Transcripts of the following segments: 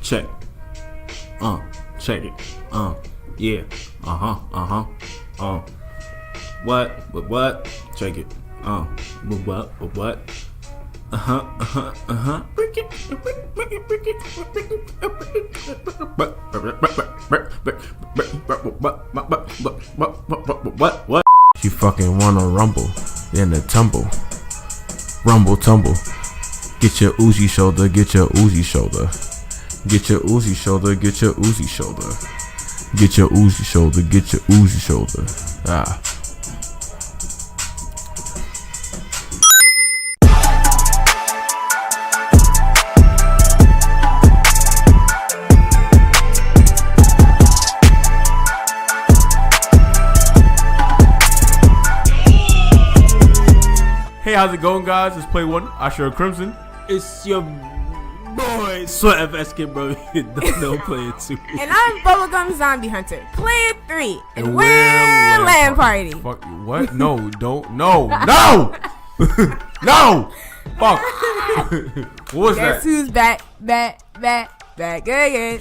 Check. Check it. Yeah. What? Check it. What? What? You fucking wanna rumble in a tumble. Rumble tumble. Get your Uzi shoulder, get your Uzi shoulder. Get your Uzi shoulder, get your Uzi shoulder. Get your Uzi shoulder, get your Uzi shoulder. Ah. Hey, how's it going, guys? It's Play One. I share Crimson. It's your boy Sweat FSK, bro. Don't play it too. And I'm Bubblegum Zombie Hunter. Play it 3. And we're L.A.N Party. Fuck you. What? No, don't. No. No. No. Fuck. What was Guess that? who's back again?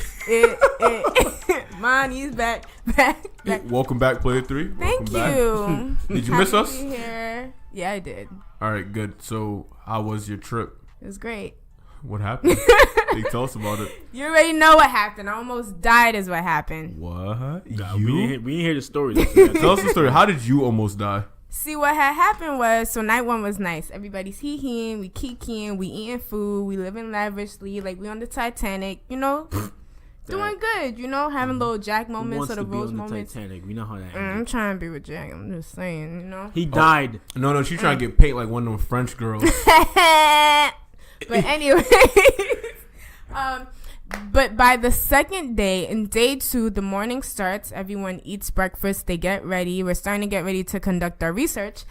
Money's back. Welcome back, Play 3. Thank Welcome you. Back. Did you miss us? To be here. Yeah, I did. All right, good. So, how was your trip? It was great. What happened? Tell us about it. You already know what happened. I almost died is what happened. What? Nah, we didn't hear the story. Tell us the story. How did you almost die? See, what had happened was, so night one was nice. Everybody's hee-heeing, we kikiing, we eating food, we living lavishly, like we on the Titanic, you know? Doing good, you know? Having little Jack moments or the Rose moments. Titanic? We know how that I'm trying to be with Jack. I'm just saying, you know? He died. No, she's trying to get paid like one of them French girls. But anyway, but by the second day, in day 2, the morning starts. Everyone eats breakfast. They get ready. We're starting to get ready to conduct our research.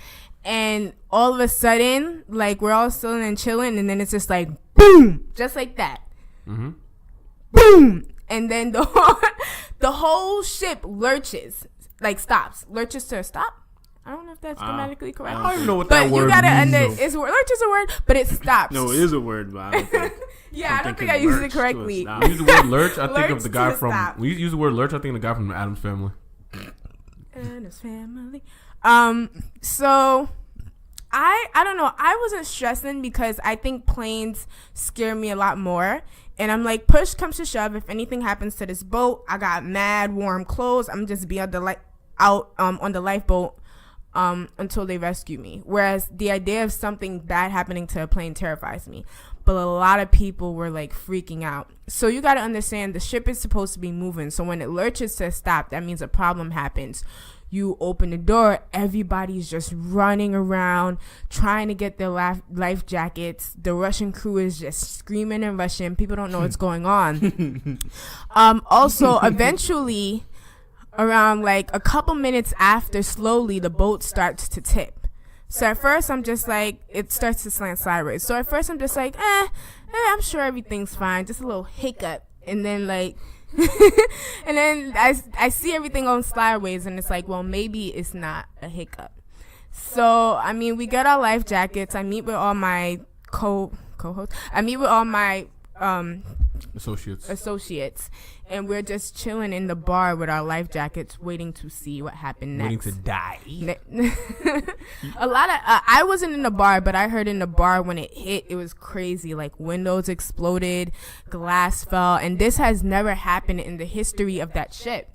And all of a sudden, like, we're all still and chilling. And then it's just like, boom, just like that. Mm-hmm. Boom. And then the whole ship lurches, like stops. Lurches to a stop. I don't know if that's grammatically correct. I don't even know what but that word you gotta means. Lurch is a word, but it stops. No, it is a word, but I don't think. Yeah, I don't think I used it correctly. You use the word lurch, I think Lurch of the guy to from. stop. We use the word lurch, I think of the guy from the Addams Family. Addams Family. So I don't know. I wasn't stressing because I think planes scare me a lot more. And I'm like, push comes to shove. If anything happens to this boat, I got mad warm clothes. I'm just be on the on the lifeboat until they rescue me. Whereas the idea of something bad happening to a plane terrifies me. But a lot of people were like freaking out. So you got to understand, the ship is supposed to be moving. So when it lurches to stop, that means a problem happens. You open the door, everybody's just running around trying to get their life jackets. The Russian crew is just screaming and rushing. People don't know what's going on. Also, eventually, around like a couple minutes after, slowly the boat starts to tip. So at first I'm just like, it starts to slant sideways. So at first I'm just like, I'm sure everything's fine. Just a little hiccup. And then like, and then I see everything going sideways, and it's like, well, maybe it's not a hiccup. So, I mean, we get our life jackets. I meet with all my co-hosts. I meet with all my associates, and we're just chilling in the bar with our life jackets, waiting to see what happened next. Waiting to die. I wasn't in the bar, but I heard in the bar when it hit, it was crazy. Like, windows exploded, glass fell, and this has never happened in the history of that ship.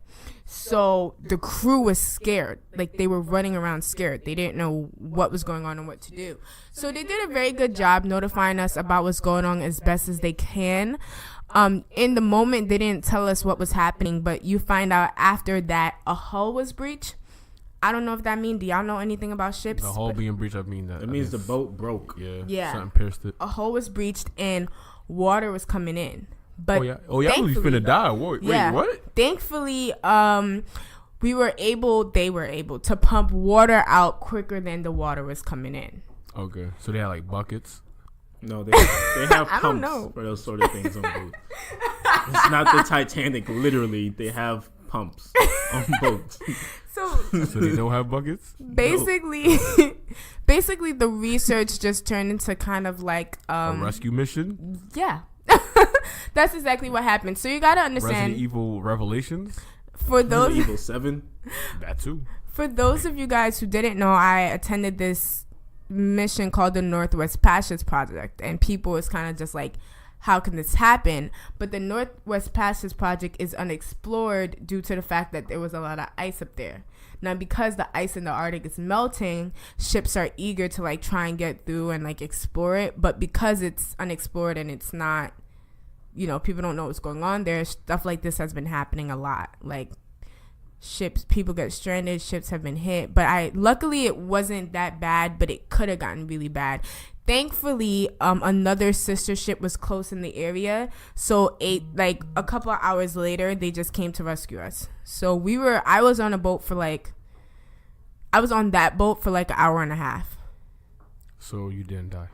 So the crew was scared. Like, they were running around scared. They didn't know what was going on and what to do. So they did a very good job notifying us about what's going on as best as they can. In the moment, they didn't tell us what was happening, but you find out after that a hull was breached. I don't know if that means, do y'all know anything about ships? The hull being breached, I mean that. It means the boat broke. Yeah. Something pierced it. A hull was breached and water was coming in. But oh yeah, we finna die. Wait, what? Thankfully, they were able to pump water out quicker than the water was coming in. Okay, so they had like buckets. No, they have pumps for those sort of things on boats. It's not the Titanic. Literally, they have pumps on boats. So they don't have buckets? Basically, the research just turned into kind of like a rescue mission? Yeah. That's exactly what happened. So you gotta understand. Resident Evil Revelations. For those Resident Evil 7. That too. For those of you guys who didn't know, I attended this mission called the Northwest Passage Project, and people was kind of just like, how can this happen? But the Northwest Passage Project is unexplored due to the fact that there was a lot of ice up there. Now, because the ice in the Arctic is melting, ships are eager to like try and get through and like explore it. But because it's unexplored and it's not, you know, people don't know what's going on there, stuff like this has been happening a lot. Like people get stranded, ships have been hit. But luckily it wasn't that bad, but it could have gotten really bad. Thankfully, another sister ship was close in the area, so a couple of hours later, they just came to rescue us. So I was on that boat for like an hour and a half. So you didn't die?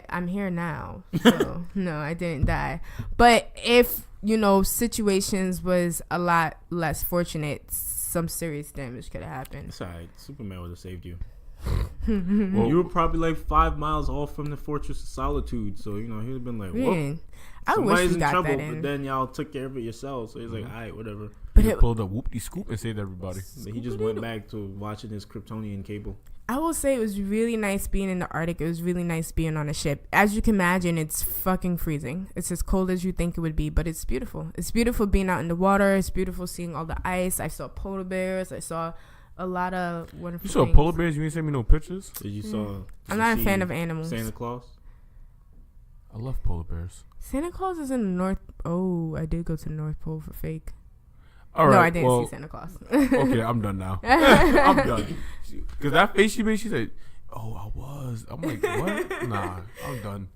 I'm here now, so no, I didn't die. But if, you know, situations was a lot less fortunate, some serious damage could have happened. It's alright. Superman would have saved you. Well, you were probably like 5 miles off from the Fortress of Solitude, so you know he'd have been like, "Whoa, I wish we got trouble." That in. But then y'all took care of it yourselves, so he's like, "All right, whatever." But he pulled a whoop-de scoop and saved everybody. But he just went back to watching his Kryptonian cable. I will say it was really nice being in the Arctic. It was really nice being on a ship. As you can imagine, it's fucking freezing. It's as cold as you think it would be, but it's beautiful. It's beautiful being out in the water. It's beautiful seeing all the ice. I saw polar bears. I saw a lot of wonderful You saw things. polar bears? You didn't send me no pictures? Did you saw? I'm not a fan of animals. Santa Claus? I love polar bears. Santa Claus is in the North. Oh, I did go to the North Pole for fake. All right. No, I didn't see Santa Claus. Okay, I'm done now. I'm done. Because that face she made, she said, "Oh, I was." I'm like, what? Nah, I'm done.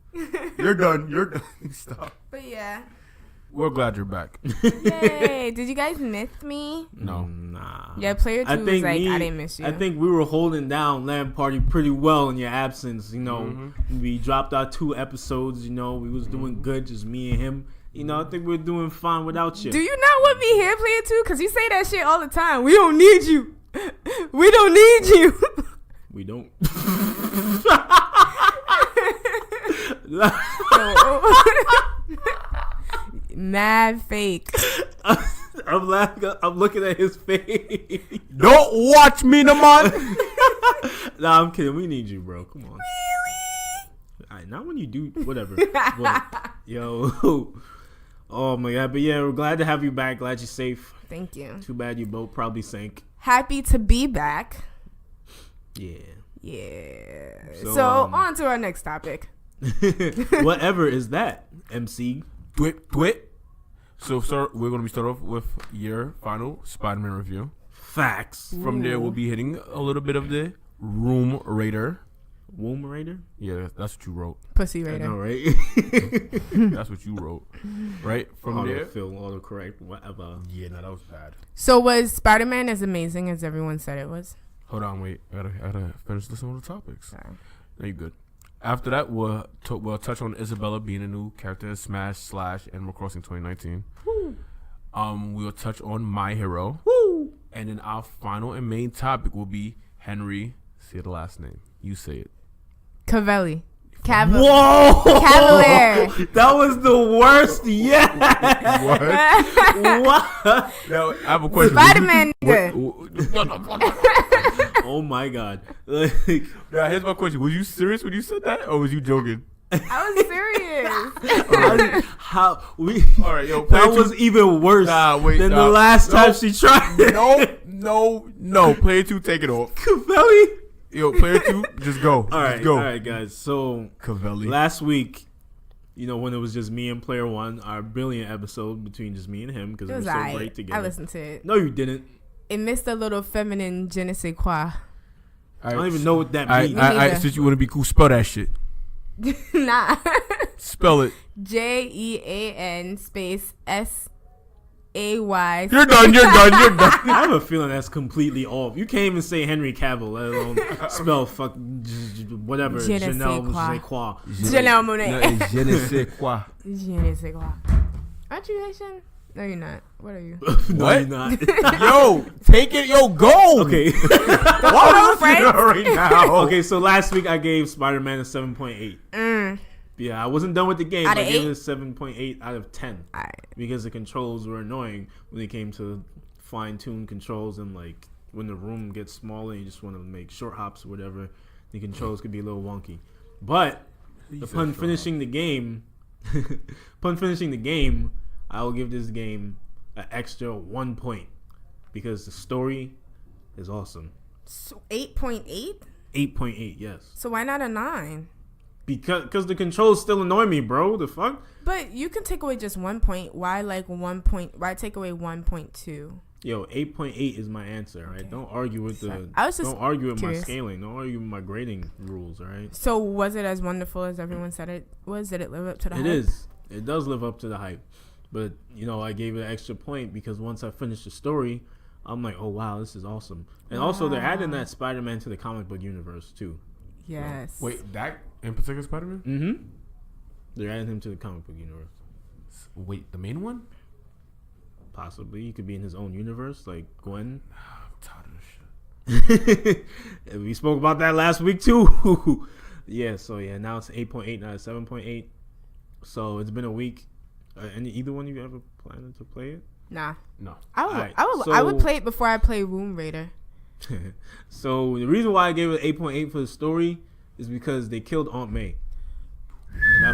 You're done. You're done. Stop. But yeah. We're glad you're back. Yay. Did you guys miss me? No. Nah. Yeah, player 2 was like, I didn't miss you. I think we were holding down L.A.N Party pretty well in your absence. You know, we dropped our 2 episodes. You know, we was doing good, just me and him. You know, I think we're doing fine without you. Do you not want me here, player 2? Because you say that shit all the time. We don't need you. We don't need you. We don't. Mad fake. I'm laughing. I'm looking at his face. Don't watch me, no man. Nah, I'm kidding. We need you, bro. Come on. Really? All right, not when you do whatever. But, yo. Oh my God. But yeah, we're glad to have you back. Glad you're safe. Thank you. Too bad you both probably sank. Happy to be back. Yeah. Yeah. So on to our next topic. Whatever is that, MC? Twit. So we're going to start off with your final Spider-Man review. Facts. From there, we'll be hitting a little bit of the Room Raider. Womb Raider? Yeah, that's what you wrote. Pussy Raider. I know, right? That's what you wrote. Right? From there. Autocorrect, whatever. Yeah, no, that was bad. So was Spider-Man as amazing as everyone said it was? Hold on, wait. I gotta finish listening to the topics. Sorry. No, you good. After that, we'll touch on Isabella being a new character in Smash / Animal Crossing 2019. Woo. We'll touch on My Hero. Woo. And then our final and main topic will be Henry. Say the last name. You say it. Cavelli. Whoa! Cavalier. That was the worst yet. What? Now, I have a question. Spider-Man. Oh my God. Now, here's my question. Was you serious when you said that, or was you joking? I was serious. All right, yo. That was even worse than the last time she tried it. No. Player 2, take it off. Cavelli. Yo, player 2, just go. All right, just go. All right, guys. So Cavelli. Last week, you know, when it was just me and player 1, our brilliant episode between just me and him because we were so great together. I listened to it. No, you didn't. It missed a little feminine je ne sais quoi. I don't even know what that means. Since you want to be cool, spell that shit. Nah. Spell it. JEAN space SAY. You're done. I have a feeling that's completely off. You can't even say Henry Cavill, let alone spell fuck whatever. Je ne sais quoi. Janelle Monáe. Je ne sais quoi. Je ne sais quoi. Aren't you Haitian? No, you're not. What are you? No, what? you're not. Yo, take it. Yo, go. Okay. What right now? Okay, so last week I gave Spider-Man a 7.8. Yeah, I wasn't done with the game. Out I of gave 8? it a 7.8 out of 10 Alright. because the controls were annoying when it came to fine-tune controls, and like when the room gets smaller and you just want to make short hops or whatever, the controls could be a little wonky. But upon finishing the game, I will give this game an extra 1 point because the story is awesome. So 8.8? 8.8, yes. So why not a 9? Because the controls still annoy me, bro. The fuck? But you can take away just 1 point. Why like 1 point? Why take away 1.2? Yo, 8.8 is my answer, right? Okay. Don't argue with Don't argue with my scaling. Don't argue with my grading rules, all right? So was it as wonderful as everyone said it was? Did it live up to the hype? It is. It does live up to the hype. But, I gave it an extra point because once I finished the story, I'm like, oh, wow, this is awesome. And also, they're adding that Spider-Man to the comic book universe, too. Yes. Wait, that in particular Spider-Man? Mm-hmm. They're adding him to the comic book universe. Wait, the main one? Possibly. He could be in his own universe, like Gwen. I'm tired of this shit. We spoke about that last week, too. Yeah, so, now it's 8.8, not 7.8. So, it's been a week. Either one of you ever planning to play it? Nah. No. I would play it before I play Womb Raider. So, the reason why I gave it 8.8 for the story is because they killed Aunt May.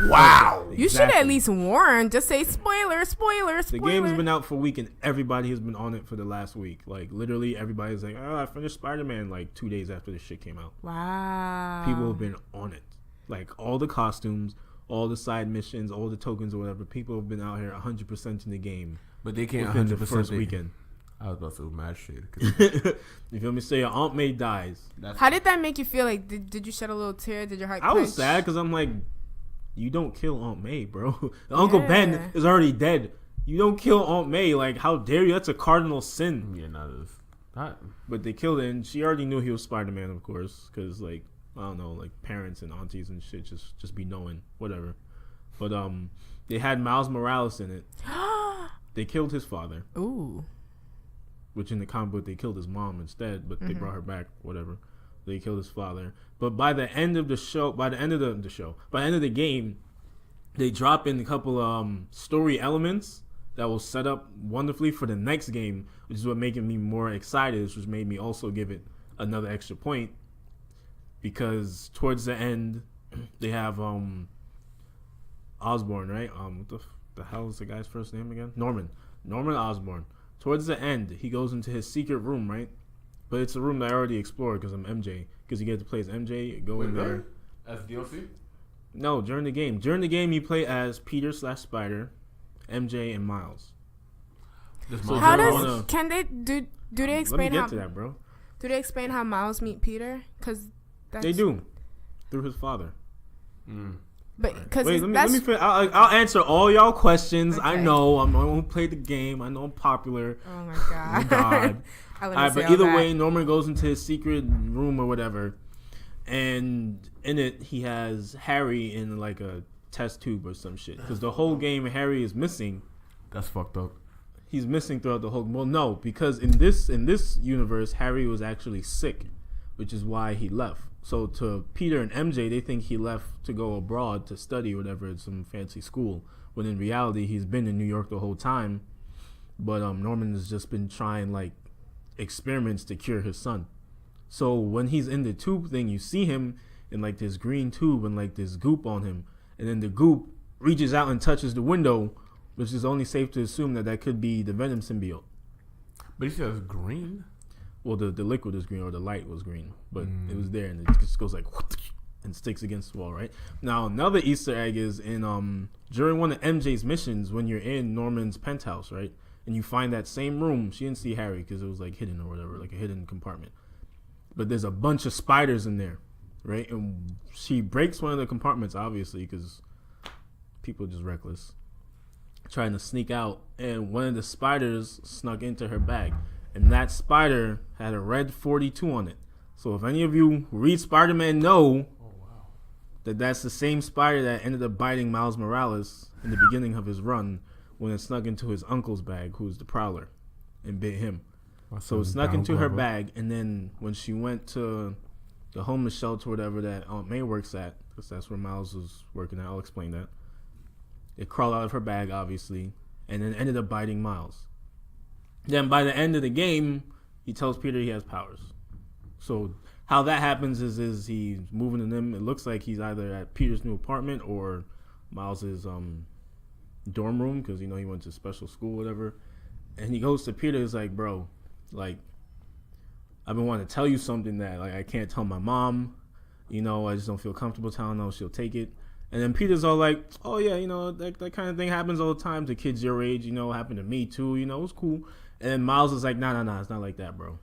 Wow. Exactly. You should at least warn. Just say spoiler. The game has been out for a week and everybody has been on it for the last week. Like, literally everybody's like, oh, I finished Spider-Man like 2 days after this shit came out. Wow. People have been on it. Like, all the costumes, all the side missions, all the tokens or whatever. People have been out here 100% in the game. But they can't within 100% the first weekend. I was about to mad shit. You feel me? Say your Aunt May dies. How did that make you feel? Like, did you shed a little tear? Did your heart I was clench? sad because I'm like, you don't kill Aunt May, bro. Uncle Ben is already dead. You don't kill Aunt May. Like, how dare you? That's a cardinal sin. Yeah, not. But they killed it, and she already knew he was Spider-Man, of course, because, like, I don't know, like, parents and aunties and shit just be knowing, whatever. But they had Miles Morales in it. They killed his father. Ooh. Which in the comic book they killed his mom instead, but they brought her back, whatever. They killed his father. But by the end of the game, they drop in a couple story elements that will set up wonderfully for the next game, which is what making me more excited, which made me also give it another extra point. Because towards the end, they have Osborn, right? What the hell is the guy's first name again? Norman Osborn. Towards the end, he goes into his secret room, right? But it's a room that I already explored because I'm MJ. Because you get to play as MJ, go in there. As DLC? No, during the game. During the game, you play as Peter/Spider, MJ, and Miles. How does can they do they explain Let me how get to that, bro. Do they explain how Miles meet Peter? Because they do through his father. But because let me finish. I'll answer all y'all questions. Okay. I know I won't play the game. I know I'm popular. Oh my god. All right, but either way, Norman goes into his secret room or whatever, and in it he has Harry in like a test tube or some shit. Because the whole game Harry is missing. That's fucked up. He's missing throughout the whole. Well, no, because in this universe, Harry was actually sick, which is why he left. So to Peter and MJ, they think he left to go abroad to study or whatever at some fancy school. When in reality, he's been in New York the whole time. But Norman has just been trying like experiments to cure his son. So when he's in the tube thing, you see him in like this green tube and like this goop on him, and then the goop reaches out and touches the window, which is only safe to assume that could be the Venom symbiote. But he says green. Well, the liquid is green, or the light was green, but it was there, and it just goes like and sticks against the wall, right? Now, another Easter egg is in during one of MJ's missions when you're in Norman's penthouse, right? And you find that same room. She didn't see Harry because it was like hidden or whatever, like a hidden compartment. But there's a bunch of spiders in there, right? And she breaks one of the compartments, obviously, because people are just reckless, trying to sneak out. And one of the spiders snuck into her bag. And that spider had a red 42 on it. So if any of you who read Spider-Man know that that's the same spider that ended up biting Miles Morales in the beginning of his run when it snuck into his uncle's bag, who's the Prowler, and bit him. So it snuck into her bag, and then when she went to the homeless shelter, whatever that Aunt May works at, because that's where Miles was working at. I'll explain that. It crawled out of her bag, obviously, and then ended up biting Miles. Then by the end of the game, he tells Peter he has powers. So how that happens is he's moving in them. It looks like he's either at Peter's new apartment or Miles's dorm room, because he went to special school, whatever. And he goes to Peter. He's like, bro, like, I've been wanting to tell you something that like I can't tell my mom. I just don't feel comfortable telling her. She'll take it. And then Peter's all like, oh yeah, that kind of thing happens all the time to kids your age. Happened to me too. It was cool. And then Miles is like, nah, it's not like that, bro.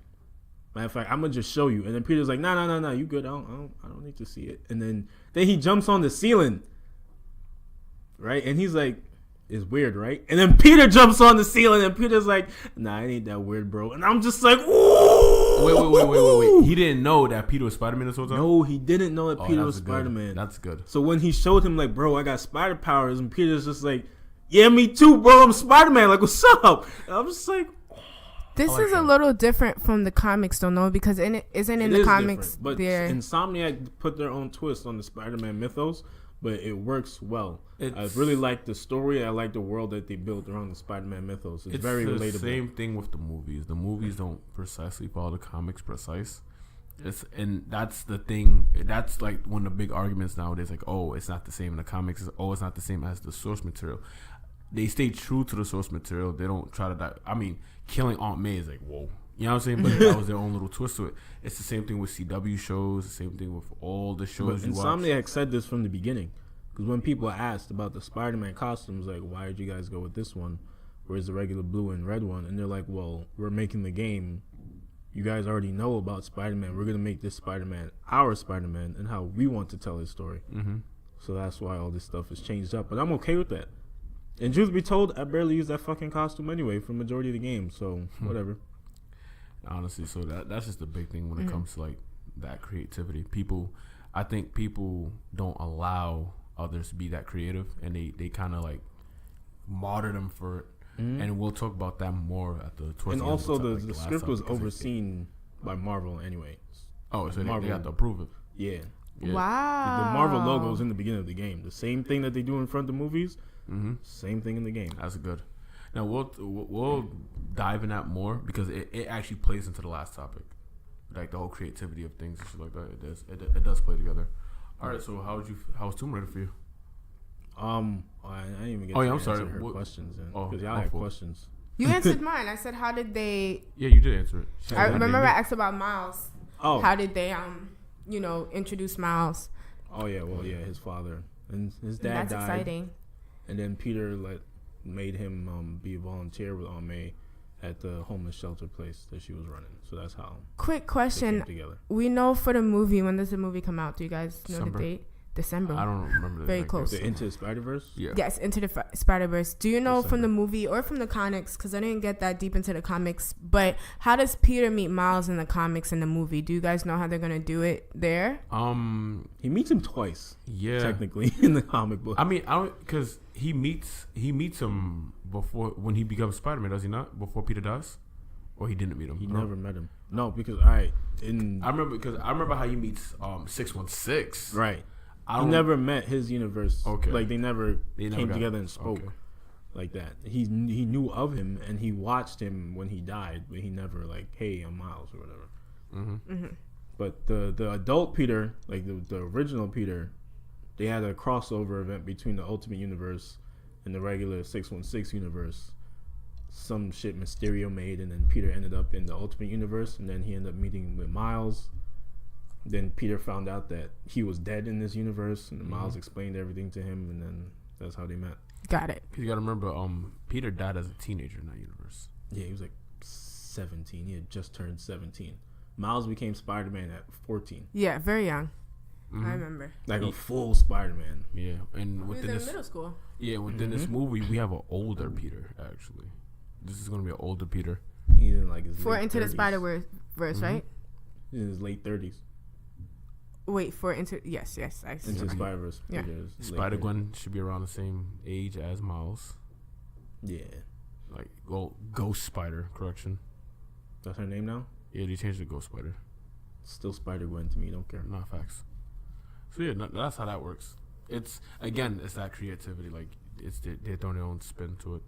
Matter of fact, I'm gonna just show you. And then Peter's like, nah, you good? I don't need to see it. And then he jumps on the ceiling, right? And he's like, it's weird, right? And then Peter jumps on the ceiling, and Peter's like, nah, it ain't that weird, bro. And I'm just like, ooh. Wait. He didn't know that Peter was Spider-Man this whole time? No, he didn't know that Peter was Spider-Man. That's good. So when he showed him, like, bro, I got spider powers, and Peter's just like, yeah, me too, bro. I'm Spider-Man. Like, what's up? And I'm just like, this is a little different from the comics, don't know, because in the comics, but Insomniac put their own twist on the Spider-Man mythos, but it works well. I really like the story. I like the world that they built around the Spider-Man mythos. It's very relatable. It's the same thing with the movies. The movies don't precisely follow the comics precise. And that's the thing. That's like one of the big arguments nowadays. Like, oh, it's not the same in the comics. It's not the same as the source material. They stay true to the source material. They don't try to killing Aunt May is like, whoa. You know what I'm saying? But that was their own little twist to it. It's the same thing with CW shows. The same thing with all the shows you watch. Insomniac said this from the beginning. Because when people asked about the Spider-Man costumes, like, why did you guys go with this one? Where's the regular blue and red one? And they're like, well, we're making the game. You guys already know about Spider-Man. We're going to make this Spider-Man our Spider-Man and how we want to tell his story. Mm-hmm. So that's why all this stuff is changed up. But I'm okay with that. And truth be told, I barely use that fucking costume anyway for the majority of the game. So, whatever. Honestly, so that's just the big thing when it comes to, like, that creativity. I think people don't allow others to be that creative, and they kind of like martyr them for it. And we'll talk about that more at the towards. And the also the script was overseen by Marvel anyway. Oh, so they got to approve it. Yeah. Wow. The Marvel logo is in the beginning of the game. The same thing that they do in front of the movies. Same thing in the game. That's good. Now we'll dive in that more because it actually plays into the last topic, like the whole creativity of things and shit like that. It does play together. All right, so how was Tomb Raider for you? I didn't even get to answer her questions because y'all had questions. You answered mine. I said, how did they? Yeah, you did answer it. I remember I asked about Miles. Oh, how did they introduce Miles? Oh yeah, well yeah, his father and his dad died. That's exciting. And then Peter made him be a volunteer with Aunt May at the homeless shelter place that she was running. So that's how. Quick question. We know for the movie, when does the movie come out? Do you guys know the date? December. I don't remember. Very close. The Into the Spider-Verse? Yeah. Yes, Into the Spider-Verse. Do you know from the movie or from the comics, because I didn't get that deep into the comics, but how does Peter meet Miles in the comics and the movie? Do you guys know how they're going to do it there? He meets him twice. Yeah. Technically, in the comic book. I mean, because he meets him before, when he becomes Spider-Man, does he not? Before Peter does? Or he didn't meet him? He never met him. No, because, I remember how he meets 616. Right. He never met his universe. Okay. Like they never came together and spoke like that. He knew of him and he watched him when he died, but he never like, hey, I'm Miles or whatever. Mm-hmm. Mm-hmm. But the adult Peter, like the original Peter, they had a crossover event between the Ultimate Universe and the regular 616 universe. Some shit Mysterio made, and then Peter ended up in the Ultimate Universe, and then he ended up meeting with Miles. Then Peter found out that he was dead in this universe, and Miles explained everything to him, and then that's how they met. Got it. You gotta remember, Peter died as a teenager in that universe. Yeah, he was like 17. He had just turned 17. Miles became Spider-Man at 14. Yeah, very young. I remember. Like a full Spider-Man. Yeah, and he was in middle school. Yeah, within this movie, we have an older Peter. Actually, this is gonna be an older Peter. He's in like his late Into 30s. The Spider-Verse, right? He's in his late 30s. Wait, yes, I see. Into Spider-Verse. Yeah. Spider-Gwen should be around the same age as Miles. Yeah. Like, Ghost Spider, correction. That's her name now? Yeah, they changed it to Ghost Spider. Still Spider-Gwen to me. Don't care. No facts. So yeah, that's how that works. It's again, it's that creativity. Like they're throwing their own spin to it.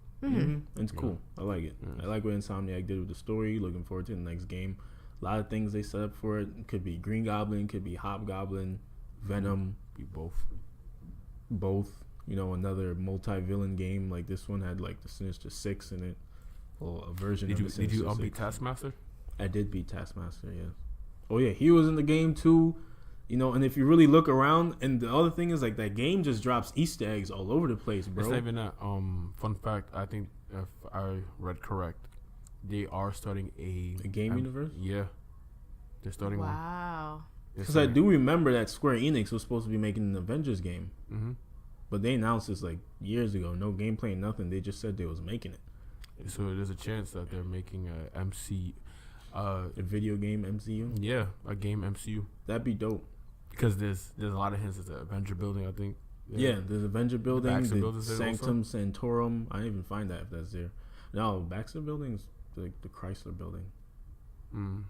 It's cool. I like it. I like what Insomniac did with the story. Looking forward to the next game. A lot of things they set up for it. Could be Green Goblin, could be Hobgoblin, Venom. Be both. Another multi-villain game like this one had like the Sinister Six in it. Well, a version of the Sinister Six. Did you beat Taskmaster? I did beat Taskmaster, yeah. Oh yeah, he was in the game too. And if you really look around, and the other thing is like that game just drops Easter eggs all over the place, bro. It's not even that. Fun fact, I think if I read correct, they are starting a game universe. Yeah, they're starting one. Wow. Because I do remember that Square Enix was supposed to be making an Avengers game, but they announced this like years ago. No gameplay, nothing. They just said they was making it. So there's a chance that they're making a video game MCU. Yeah, a game MCU. That'd be dope. Because there's a lot of hints at the Avenger building, I think. Yeah, there's Avenger building, the Sanctum Sanctorum. I didn't even find that if that's there. No, Baxter building's like the Chrysler building. All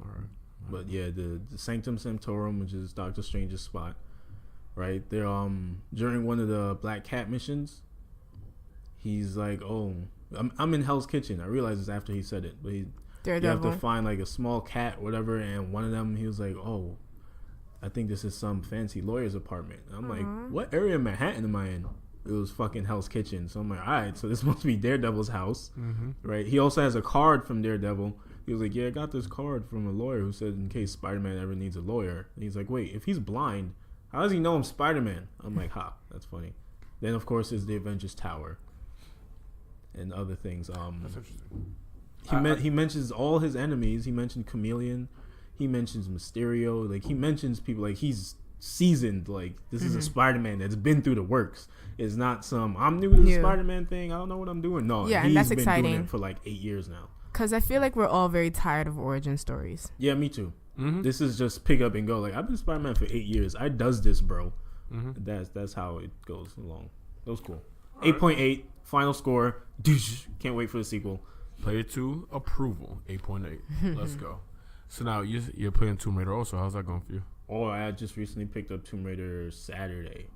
right. But yeah, the Sanctum Sanctorum, which is Doctor Strange's spot, right? They're during one of the Black Cat missions, he's like, "Oh, I'm in Hell's Kitchen." I realized this after he said it, but you have to find like a small cat, or whatever. And one of them, he was like, "Oh, I think this is some fancy lawyer's apartment." And I'm like, "What area of Manhattan am I in?" It was fucking Hell's Kitchen. So I'm like, all right, so this must be Daredevil's house, right? He also has a card from Daredevil. He was like, yeah, I got this card from a lawyer who said in case Spider-Man ever needs a lawyer. And he's like, wait, if he's blind, how does he know I'm Spider-Man? I'm like, that's funny. Then, of course, is the Avengers Tower and other things. That's interesting. He mentions all his enemies. He mentioned Chameleon. He mentions Mysterio. Like, he mentions people. Like, he's seasoned. Like, this is a Spider-Man that's been through the works. It's not some, I'm new to the Spider-Man thing. I don't know what I'm doing. No, yeah, he's and that's been exciting. doing it for like 8 years now. Because I feel like we're all very tired of origin stories. Yeah, me too. This is just pick up and go. Like, I've been Spider-Man for 8 years. I does this, bro. That's how it goes along. That was cool. 8.8 final score. Can't wait for the sequel. Player 2 approval. 8.8. Let's go. So now you're playing Tomb Raider also. How's that going for you? Oh, I just recently picked up Tomb Raider Saturday.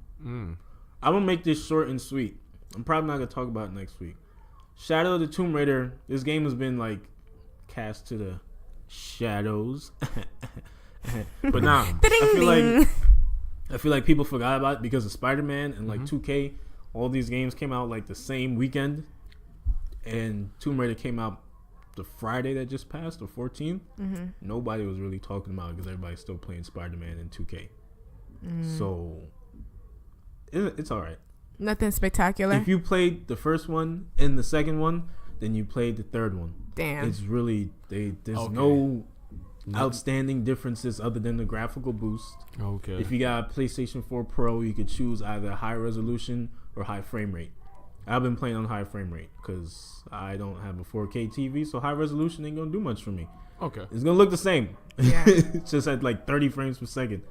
I'm gonna make this short and sweet. I'm probably not gonna talk about it next week. Shadow of the Tomb Raider. This game has been like cast to the shadows, but nah, I feel like people forgot about it because of Spider-Man and like 2K. All these games came out like the same weekend, and Tomb Raider came out the Friday that just passed, the 14th. Nobody was really talking about it because everybody's still playing Spider-Man and 2K. So it's all right. Nothing spectacular. If you played the first one and the second one, then you played the third one. Damn. It's really there's no outstanding differences other than the graphical boost. Okay. If you got a PlayStation 4 Pro, you could choose either high resolution or high frame rate. I've been playing on high frame rate because I don't have a 4K TV, so high resolution ain't gonna do much for me. Okay. It's gonna look the same. Yeah. It's just at like 30 frames per second.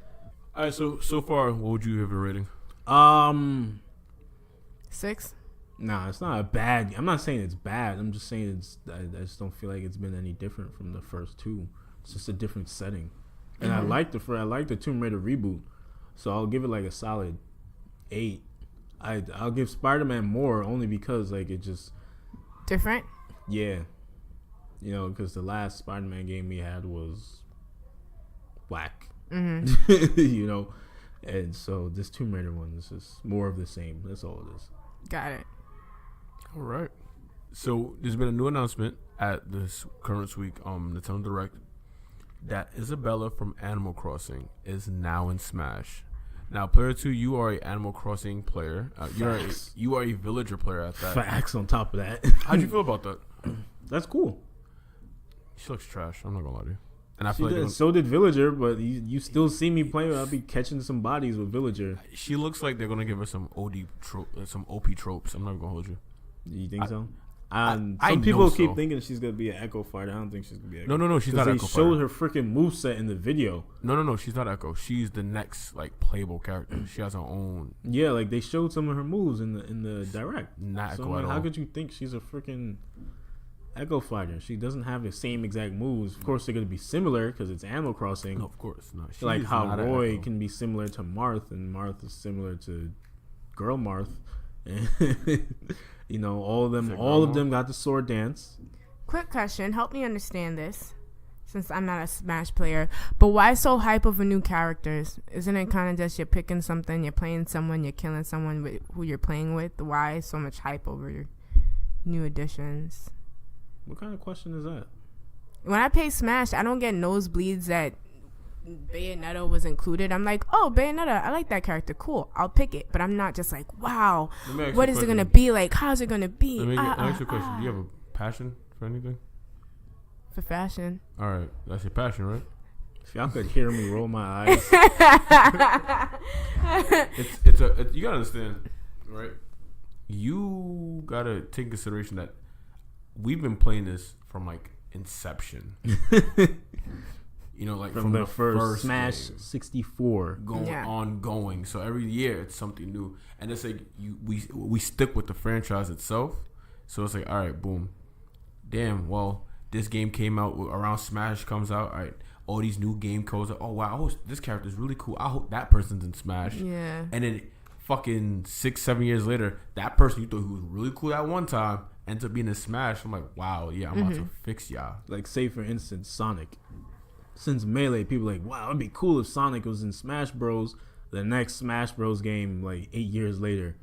All right. So far, what would you have a rating? 6. Nah, it's not a bad. I'm not saying it's bad. I'm just saying I just don't feel like it's been any different from the first two. It's just a different setting, and I like the Tomb Raider reboot, so I'll give it like a solid 8. I'll give Spider-Man more only because like it just different. Yeah, because the last Spider-Man game we had was whack. And so this Tomb Raider one is just more of the same. That's all it is. Got it. All right. So there's been a new announcement at this current week Nintendo Direct that Isabella from Animal Crossing is now in Smash. Now, player 2, you are an Animal Crossing player. You are a villager player at that. Facts on top of that. How'd you feel about that? That's cool. She looks trash. I'm not gonna lie to you. And I feel like so did Villager, but you still see me playing. I'll be catching some bodies with Villager. She looks like they're gonna give her some OP tropes. I'm not gonna hold you. You think so? Some people keep thinking she's gonna be an Echo fighter. I don't think she's gonna be. No, she's not Echo fighter. They showed her freaking moveset in the video. No, she's not Echo. She's the next like playable character. She has her own. Yeah, like they showed some of her moves in the direct. Not so Echo at all. How could you think she's a freaking Echo Fighter. She doesn't have the same exact moves. Of course, they're gonna be similar because it's Animal Crossing. No, of course not. Like how Roy can be similar to Marth, and Marth is similar to Girl Marth. And you know, all of them got the sword dance. Quick question, help me understand this, since I'm not a Smash player. But why so hype over new characters? Isn't it kind of just you're picking something, you're playing someone, you're killing someone with who you're playing with? Why so much hype over your new additions? What kind of question is that? When I play Smash, I don't get nosebleeds that Bayonetta was included. I'm like, oh, Bayonetta, I like that character. Cool, I'll pick it. But I'm not just like, wow, what is it going to be like? How's it going to be? Let me ask you a question. Do you have a passion for anything? For fashion. All right, that's your passion, right? If y'all could hear me roll my eyes. You gotta understand, right? You gotta take in consideration that we've been playing this from like inception. You know, like from the first Smash game, 64 ongoing. So every year it's something new, and it's like we stick with the franchise itself. So it's like, all right, boom, damn. Well, this game came out around Smash comes out. All right, all these new game codes. Oh wow, this character is really cool. I hope that person's in Smash. Yeah. And then fucking 6-7 years later, that person you thought who was really cool at one time ends up being in Smash. I'm like, wow, yeah, I'm about to fix y'all. Like, say for instance, Sonic. Since Melee, people are like, wow, it'd be cool if Sonic was in Smash Bros. The next Smash Bros. Game, like 8 years later,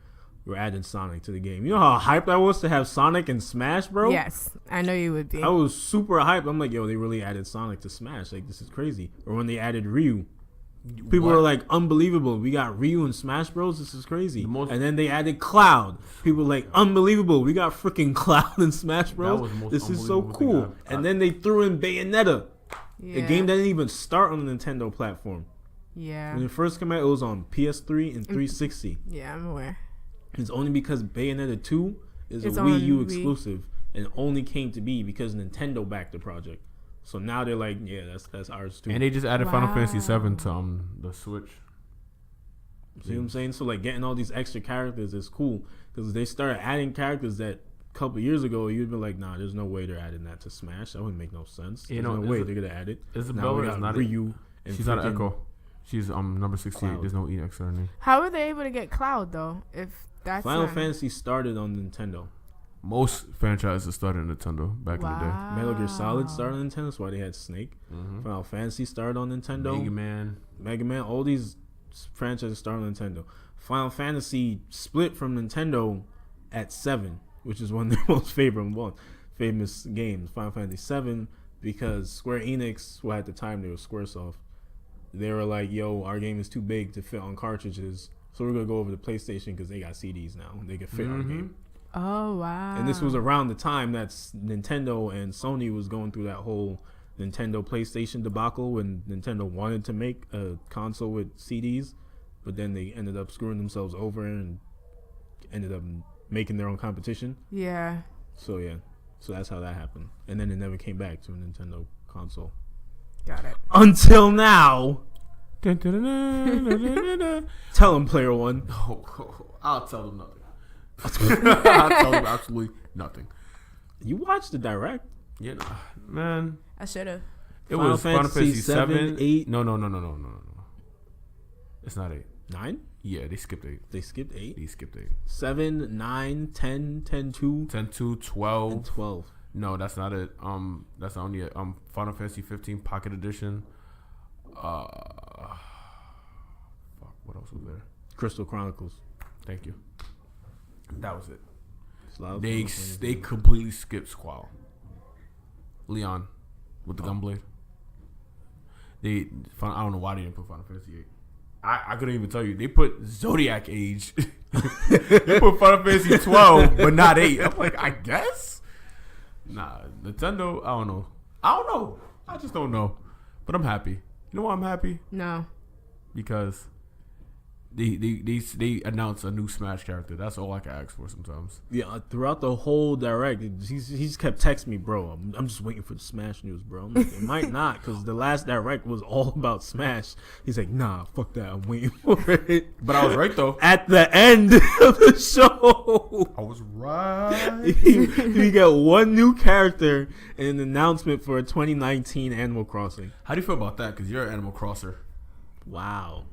we're adding Sonic to the game. You know how hyped I was to have Sonic in Smash, bro? Yes, I know you would be. I was super hyped. I'm like, yo, they really added Sonic to Smash. Like, this is crazy. Or when they added Ryu. People were like, unbelievable. We got Ryu in Smash Bros. This is crazy. And then they added Cloud. People were like, unbelievable. We got freaking Cloud in Smash Bros. This is so cool. And then they threw in Bayonetta. Yeah. The game didn't even start on the Nintendo platform. Yeah. When it first came out, it was on PS3 and 360. Yeah, I'm aware. It's only because Bayonetta 2 is a Wii U exclusive and only came to be because Nintendo backed the project. So now they're like, yeah, that's ours too. And they just added Final Fantasy 7 to the Switch. See what I'm saying? So like getting all these extra characters is cool because they started adding characters that a couple years ago you'd be like, nah, there's no way they're adding that to Smash. That wouldn't make no sense. There's no way they're gonna add it. Isabella is not Ryu. She's not an Echo. She's number 68. Cloud. There's no EX in her name. How were they able to get Cloud though? If that's Final Fantasy started on Nintendo. Most franchises started on Nintendo back in the day. Metal Gear Solid started on Nintendo. That's why they had Snake. Final Fantasy started on Nintendo. Mega Man. All these franchises started on Nintendo. Final Fantasy split from Nintendo at 7, which is one of their most famous games. Final Fantasy 7, because Square Enix, well at the time they were Squaresoft, they were like, yo, our game is too big to fit on cartridges, so we're going to go over to PlayStation because they got CDs now. They can fit our game. Oh, wow. And this was around the time that Nintendo and Sony was going through that whole Nintendo PlayStation debacle when Nintendo wanted to make a console with CDs, but then they ended up screwing themselves over and ended up making their own competition. Yeah. So, yeah. So that's how that happened. And then it never came back to a Nintendo console. Got it. Until now. Tell them, Player One. I'll tell them nothing. I'll tell them absolutely nothing. You watched the direct? Yeah, man. I should have. It was Final Fantasy 7, 8. No. It's not 8. 9? Yeah, they skipped 8. They skipped 8? They skipped 8. 7, 9, 10, 10, 2. 10, 2, 12. And 12. No, that's not it. That's only it. Final Fantasy 15 Pocket Edition. Fuck, what else was there? Crystal Chronicles. Thank you. That was it. They completely skipped Squall. Leon with the gunblade. I don't know why they didn't put Final Fantasy 8. I couldn't even tell you. They put Zodiac Age. They put Final Fantasy 12, but not 8. I'm like, I guess. Nah, Nintendo. I don't know. I just don't know. But I'm happy. You know why I'm happy? No. Because They announce a new Smash character. That's all I can ask for sometimes. Yeah, throughout the whole direct, he just kept texting me, bro. I'm just waiting for the Smash news, bro. I'm like, it might not, because the last direct was all about Smash. He's like, nah, fuck that. I'm waiting for it. But I was right though. At the end of the show, I was right. you get one new character and an announcement for a 2019 Animal Crossing. How do you feel about that? Because you're an Animal Crosser. Wow.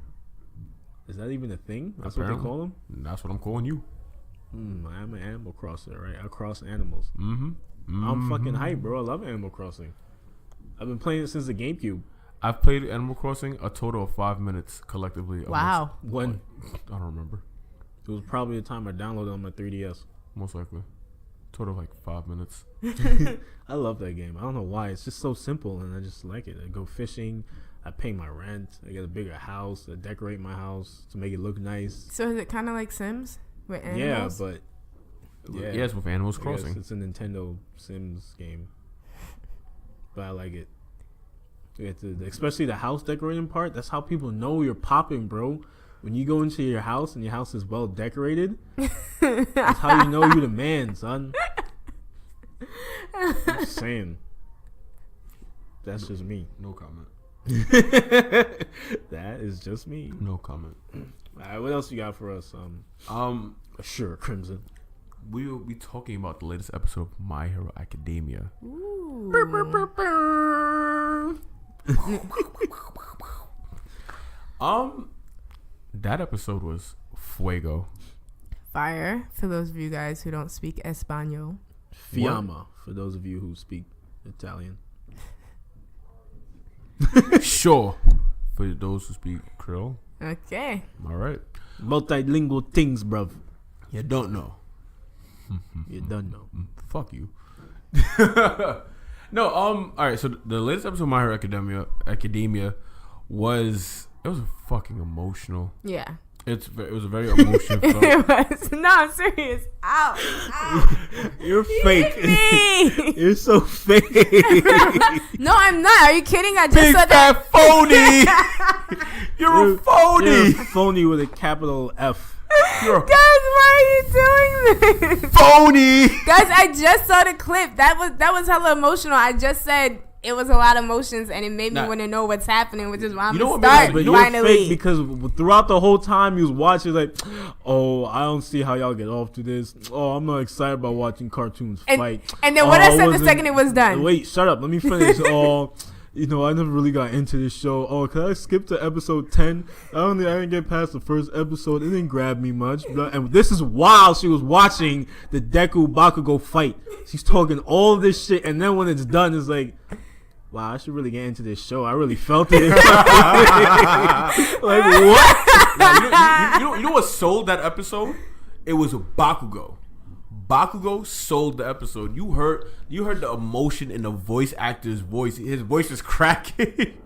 Is that even a thing? That's Apparently. what they call them? That's what I'm calling you. I'm an Animal Crosser, right? I cross animals. Mm-hmm. I'm fucking hyped, bro. I love Animal Crossing. I've been playing it since the GameCube. I've played Animal Crossing a total of 5 minutes collectively. Wow. When? I don't remember. It was probably the time I downloaded on my 3DS. Most likely. Total of like 5 minutes. I love that game. I don't know why. It's just so simple, and I just like it. I go fishing. I pay my rent. I get a bigger house. I decorate my house to make it look nice. So is it kind of like Sims with animals? Yeah, but Yeah, it's with Animals Crossing. It's a Nintendo Sims game, but I like it. Especially the house decorating part. That's how people know you're popping, bro. When you go into your house and your house is well decorated, that's how you know you're the man, son. I'm just saying. That's just me. No comment. That is just me. No comment. All right, what else you got for us? Sure, Crimson. We will be talking about the latest episode of My Hero Academia. Ooh. That episode was fuego. Fire, for those of you guys who don't speak Espanol. Fiamma, for those of you who speak Italian. Sure, for those who speak Creole. Okay. All right. Multilingual things, bruv. You don't know. You don't know. Fuck you. No. All right. So the latest episode of My Hero Academia was fucking emotional. Yeah. It was a very emotional film. It was. No, I'm serious. Ow. You're fake. Me. You're so fake. No, I'm not. Are you kidding? I just Big said that. fat phony. You're a phony. You're a phony with a capital F. You're Guys, why are you doing this? phony. Guys, I just saw the clip. That was hella emotional. I just said it was a lot of emotions, and it made me want to know what's happening, which is why I'm going to start but you're finally. fake because throughout the whole time you was watching, like, oh, I don't see how y'all get off to this. Oh, I'm not excited about watching cartoons fight. And then what I said the second it was done. Wait, shut up. Let me finish. Oh, I never really got into this show. Oh, can I skip to episode 10? I didn't get past the first episode. It didn't grab me much. And this is while she was watching the Deku Bakugo fight. She's talking all this shit, and then when it's done, it's like, wow, I should really get into this show. I really felt it. Like, what? Now, you know what sold that episode? It was Bakugo. Bakugo sold the episode. You heard the emotion in the voice actor's voice. His voice is cracking.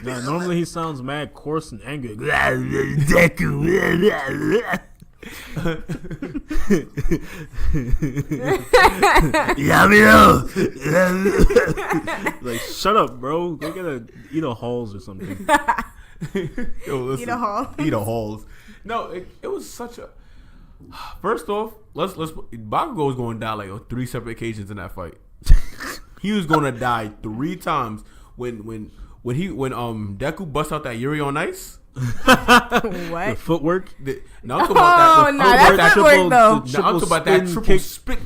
Nah, normally he sounds mad, coarse, and angry. Deku. Like, shut up, bro. Go eat a Halls or something. Yo, listen, Eat a Hall. Eat a Halls. No, it was such a. First off, let's Bakugo was going to die like on 3 separate occasions in that fight. He was going to die 3 times when Deku bust out that Yuri on Ice. What? The footwork. No, I'm talking about that. No, that's footwork though. No, I'm talking about that triple kick. spin.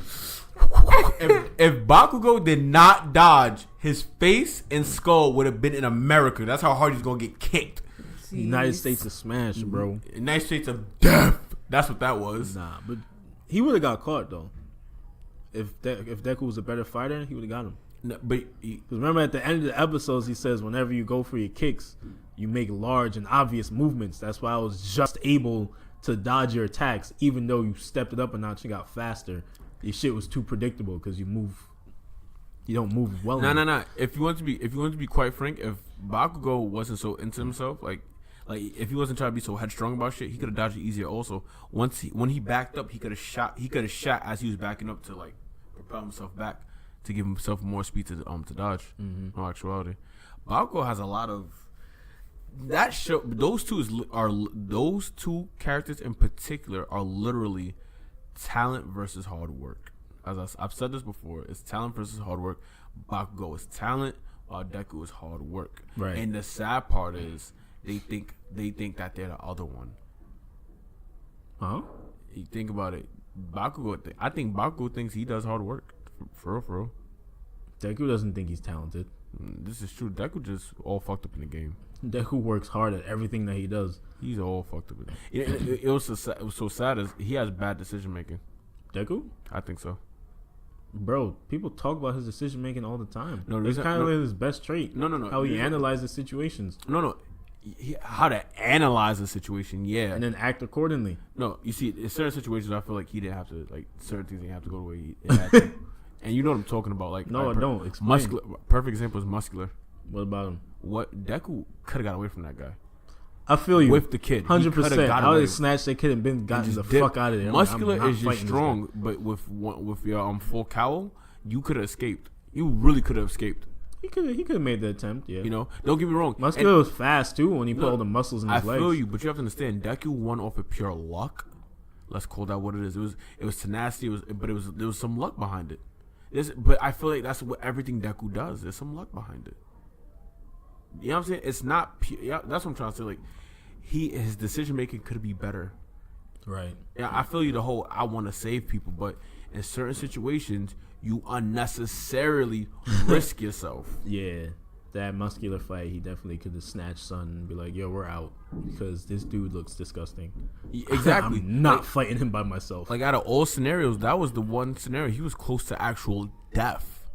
If Bakugo did not dodge, his face and skull would have been in America. That's how hard he's gonna get kicked. Jeez. United States of Smash, bro. United States of Death. That's what that was. Nah, but he would have got caught though. If Deku was a better fighter, he would have got him. No, but Because remember, at the end of the episodes, he says whenever you go for your kicks, you make large and obvious movements. That's why I was just able to dodge your attacks, even though you stepped it up a notch and got faster. Your shit was too predictable because you don't move well. No. If you want to be quite frank, if Bakugo wasn't so into himself, like if he wasn't trying to be so headstrong about shit, he could have dodged it easier. Also, when he backed up, he could have shot as he was backing up to like propel himself back to give himself more speed to dodge. Mm-hmm. In actuality, Bakugo has a lot of that show, those two characters in particular are literally talent versus hard work. As I've said this before, it's talent versus hard work. Bakugo is talent, while Deku is hard work. Right. And the sad part is they think that they're the other one. Huh? You think about it, Bakugo. I think Bakugo thinks he does hard work. For real. Deku doesn't think he's talented. This is true. Deku just all fucked up in the game. Deku works hard at everything that he does. He's all fucked up. It was so sad as he has bad decision making. Deku? I think so. Bro, people talk about his decision making all the time. No, it's kind of like his best trait. No. How he analyzes situations. No. How to analyze a situation, yeah, and then act accordingly. No, you see, in certain situations, I feel like he didn't have to, like, certain things didn't have to go the way he had to. And you know what I'm talking about, like, no, like, I don't. Explain. Muscular. Perfect example is Muscular. What about him? What Deku could have got away from that guy. I feel you. With the kid, 100%. I would have snatched that kid and been gotten the fuck out of there. Muscular is just strong, but with your full cowl, you could have escaped. You really could have escaped. He could have made the attempt, yeah. You know, don't get me wrong. Muscular was fast too when he put all the muscles in his legs. I feel you, but you have to understand, Deku won off of pure luck. Let's call that what it is. It was tenacity. There was some luck behind it. But I feel like that's what everything Deku does. There's some luck behind it. You know what I'm saying? It's not pure. Yeah, that's what I'm trying to say. Like, his decision making could be better. Right. Yeah, I feel you. The whole I want to save people, but in certain situations, you unnecessarily risk yourself. Yeah, that Muscular fight, he definitely could have snatched Sun and be like, "Yo, we're out," because this dude looks disgusting. Exactly. I'm not fighting him by myself. Like, out of all scenarios, that was the one scenario he was close to actual death,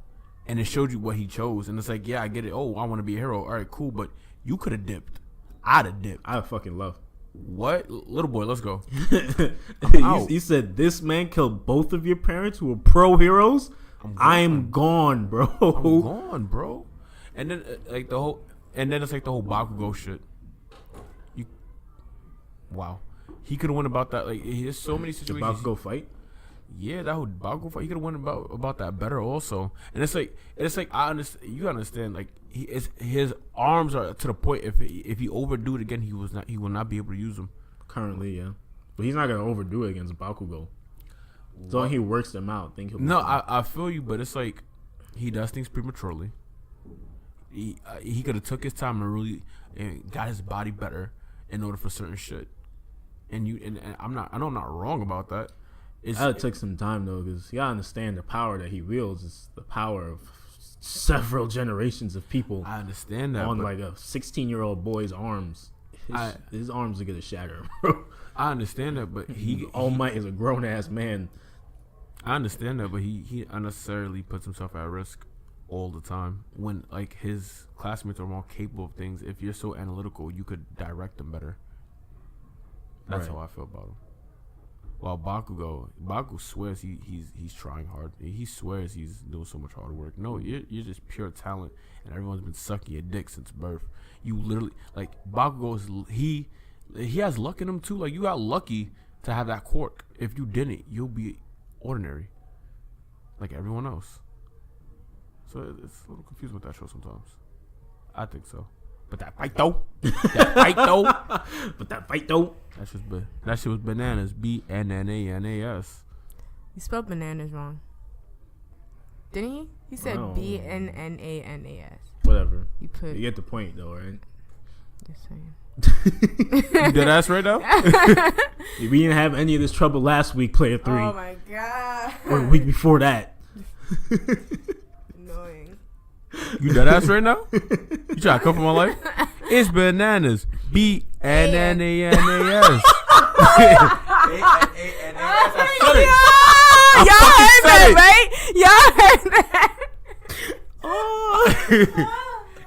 and it showed you what he chose. And it's like, yeah, I get it. Oh, I want to be a hero. All right, cool. But you could have dipped. I'd have dipped. I fucking love. What? Little boy, let's go. You said this man killed both of your parents who were pro heroes? I'm gone, bro. I'm gone, bro. And then it's like the whole Bakugo shit. Wow. He could have won about that. Like, there's so many situations. The Bakugo fight? Yeah, that whole Bakugo fight. He could have won about that better also. And it's like I understand. You understand? Like, his arms are to the point. If he overdo it again, he will not be able to use them. Currently, yeah, but he's not gonna overdo it against Bakugo. So he works them out. I feel you, but it's like he does things prematurely. He could have took his time and really got his body better in order for certain shit. And I know I'm not wrong about that. That took some time though, because you gotta understand the power that he wields is the power of several generations of people. I understand that on like a 16-year-old boy's arms. His arms are gonna shatter, bro. I understand that, but All Might is a grown ass man. I understand that, but he unnecessarily puts himself at risk all the time when like his classmates are more capable of things. If you're so analytical, you could direct them better. That's how I feel about him. While Bakugo swears he's trying hard. He swears he's doing so much hard work. No, you're just pure talent, and everyone's been sucking your dick since birth. You literally, like, Bakugo he has luck in him too. Like, you got lucky to have that quirk. If you didn't, you'll be ordinary, like everyone else. So it's a little confusing with that show sometimes. I think so. But that fight though. That shit was bananas. BNANAS. You spelled bananas wrong. Didn't he? He said BNNANAS. Whatever. You get the point though, right? Just saying. You dead ass right now? We didn't have any of this trouble last week, Player 3. Oh my god. Or the week before that. Annoying. You dead ass right now? You trying to come for my life? It's bananas. BNNANAS. Y'all heard that, right? Y'all heard that.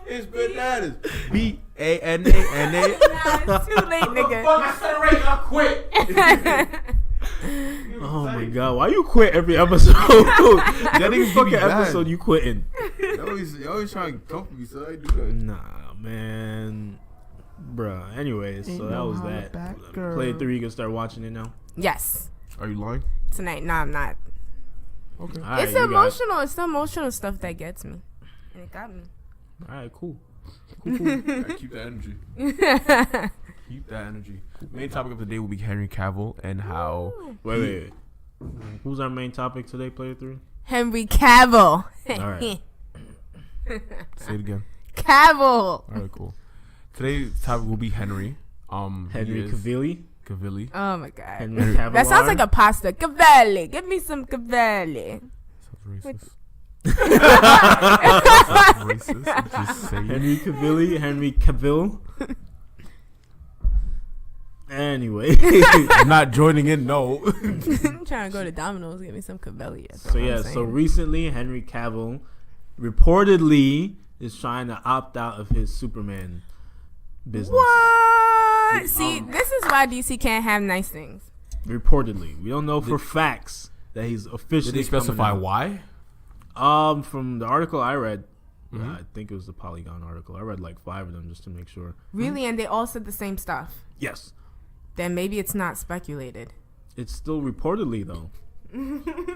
It's bananas. BANANAS. Nah, it's too late, nigga. I said it right. I quit. Oh my god, why you quit every episode? Every fucking episode you quitting. You always trying to come for me, so I do that. Nah, man. Bruh. Anyways, so that was that. Play 3, you can start watching it now. Yes. Are you lying? Tonight. No, I'm not. Okay. It's emotional. It's the emotional stuff that gets me. And it got me. Alright, cool. Cool. Gotta keep that energy. Keep that energy. Main topic of the day will be Henry Cavill and how. Wait. Who's our main topic today, Player 3? Henry Cavill. All right. Say it again. Cavill. All right, cool. Today's topic will be Henry. Henry Cavilli. Oh my god. Henry Cavill. That sounds like a pasta. Cavelli. Give me some Cavelli. Sounds racist. Racist. Just say Henry Cavilli. Henry Cavill. Anyway, I'm not joining in. No. I'm trying to go to Domino's. Get me some Cavelli. So recently Henry Cavill reportedly is trying to opt out of his Superman business. What? See, this is why DC can't have nice things. Reportedly, we don't know for facts that he's officially. Did they specify why? From the article I read, I think it was the Polygon article. I read like 5 of them just to make sure. Really, and they all said the same stuff. Yes. Then maybe it's not speculated. It's still reportedly though.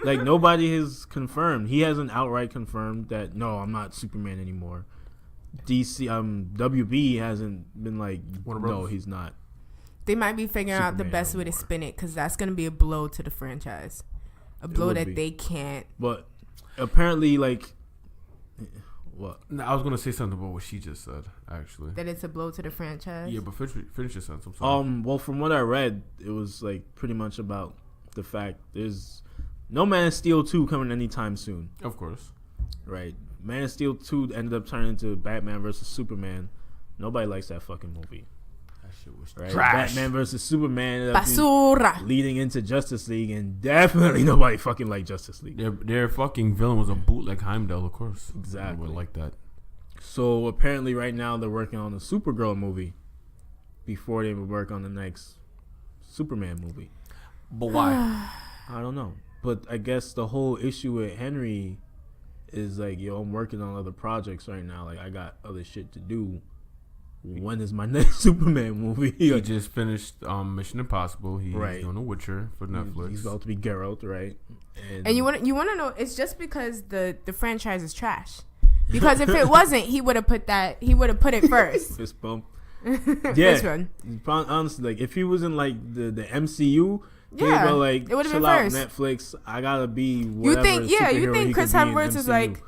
Like nobody has confirmed. He hasn't outright confirmed that no, I'm not Superman anymore. DC WB hasn't been like no, he's not. They might be figuring out the best way to spin it because that's going to be a blow to the franchise. A blow that they can't. But apparently like what? No, I was gonna say something about what she just said. Actually, that it's a blow to the franchise. Yeah, but finish your sentence. I'm sorry. Well, from what I read, it was like pretty much about the fact there's no Man of Steel 2 coming anytime soon. Of course, right? Man of Steel 2 ended up turning into Batman versus Superman. Nobody likes that fucking movie. That shit was right? trash. Batman versus Superman ended Basura. Leading into Justice League, and definitely nobody fucking liked Justice League. Their fucking villain was a bootleg Heimdall, of course. Exactly. Would like that. So apparently, right now they're working on a Supergirl movie before they would work on the next Superman movie. But why? I don't know. But I guess the whole issue with Henry is like, yo, I'm working on other projects right now. Like, I got other shit to do. When is my next Superman movie? He just finished Mission Impossible. He's doing The Witcher for Netflix. He's about to be Geralt, right? And you want to know? It's just because the franchise is trash. Because if it wasn't, he would have put it first. Fist bump. Yeah. Honestly, like if he was in like the MCU, yeah, like it would have chill been out first. Think I gotta be whatever. You think Chris Hemsworth is like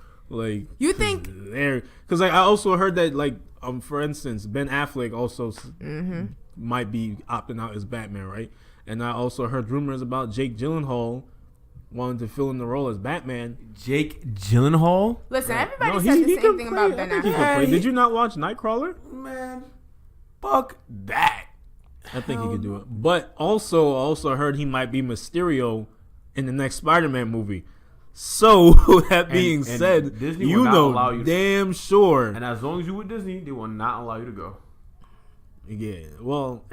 you think there? Because like I also heard that like for instance, Ben Affleck also might be opting out as Batman, right? And I also heard rumors about Jake Gyllenhaal wanting to fill in the role as Batman. Jake Gyllenhaal? Listen, everybody said the same thing about Ben Affleck. Did you not watch Nightcrawler? Man, fuck that. I think he could do it. But also heard he might be Mysterio in the next Spider-Man movie. So that being said, Disney you know damn sure. And as long as you with Disney, they will not allow you to go. Yeah. Well,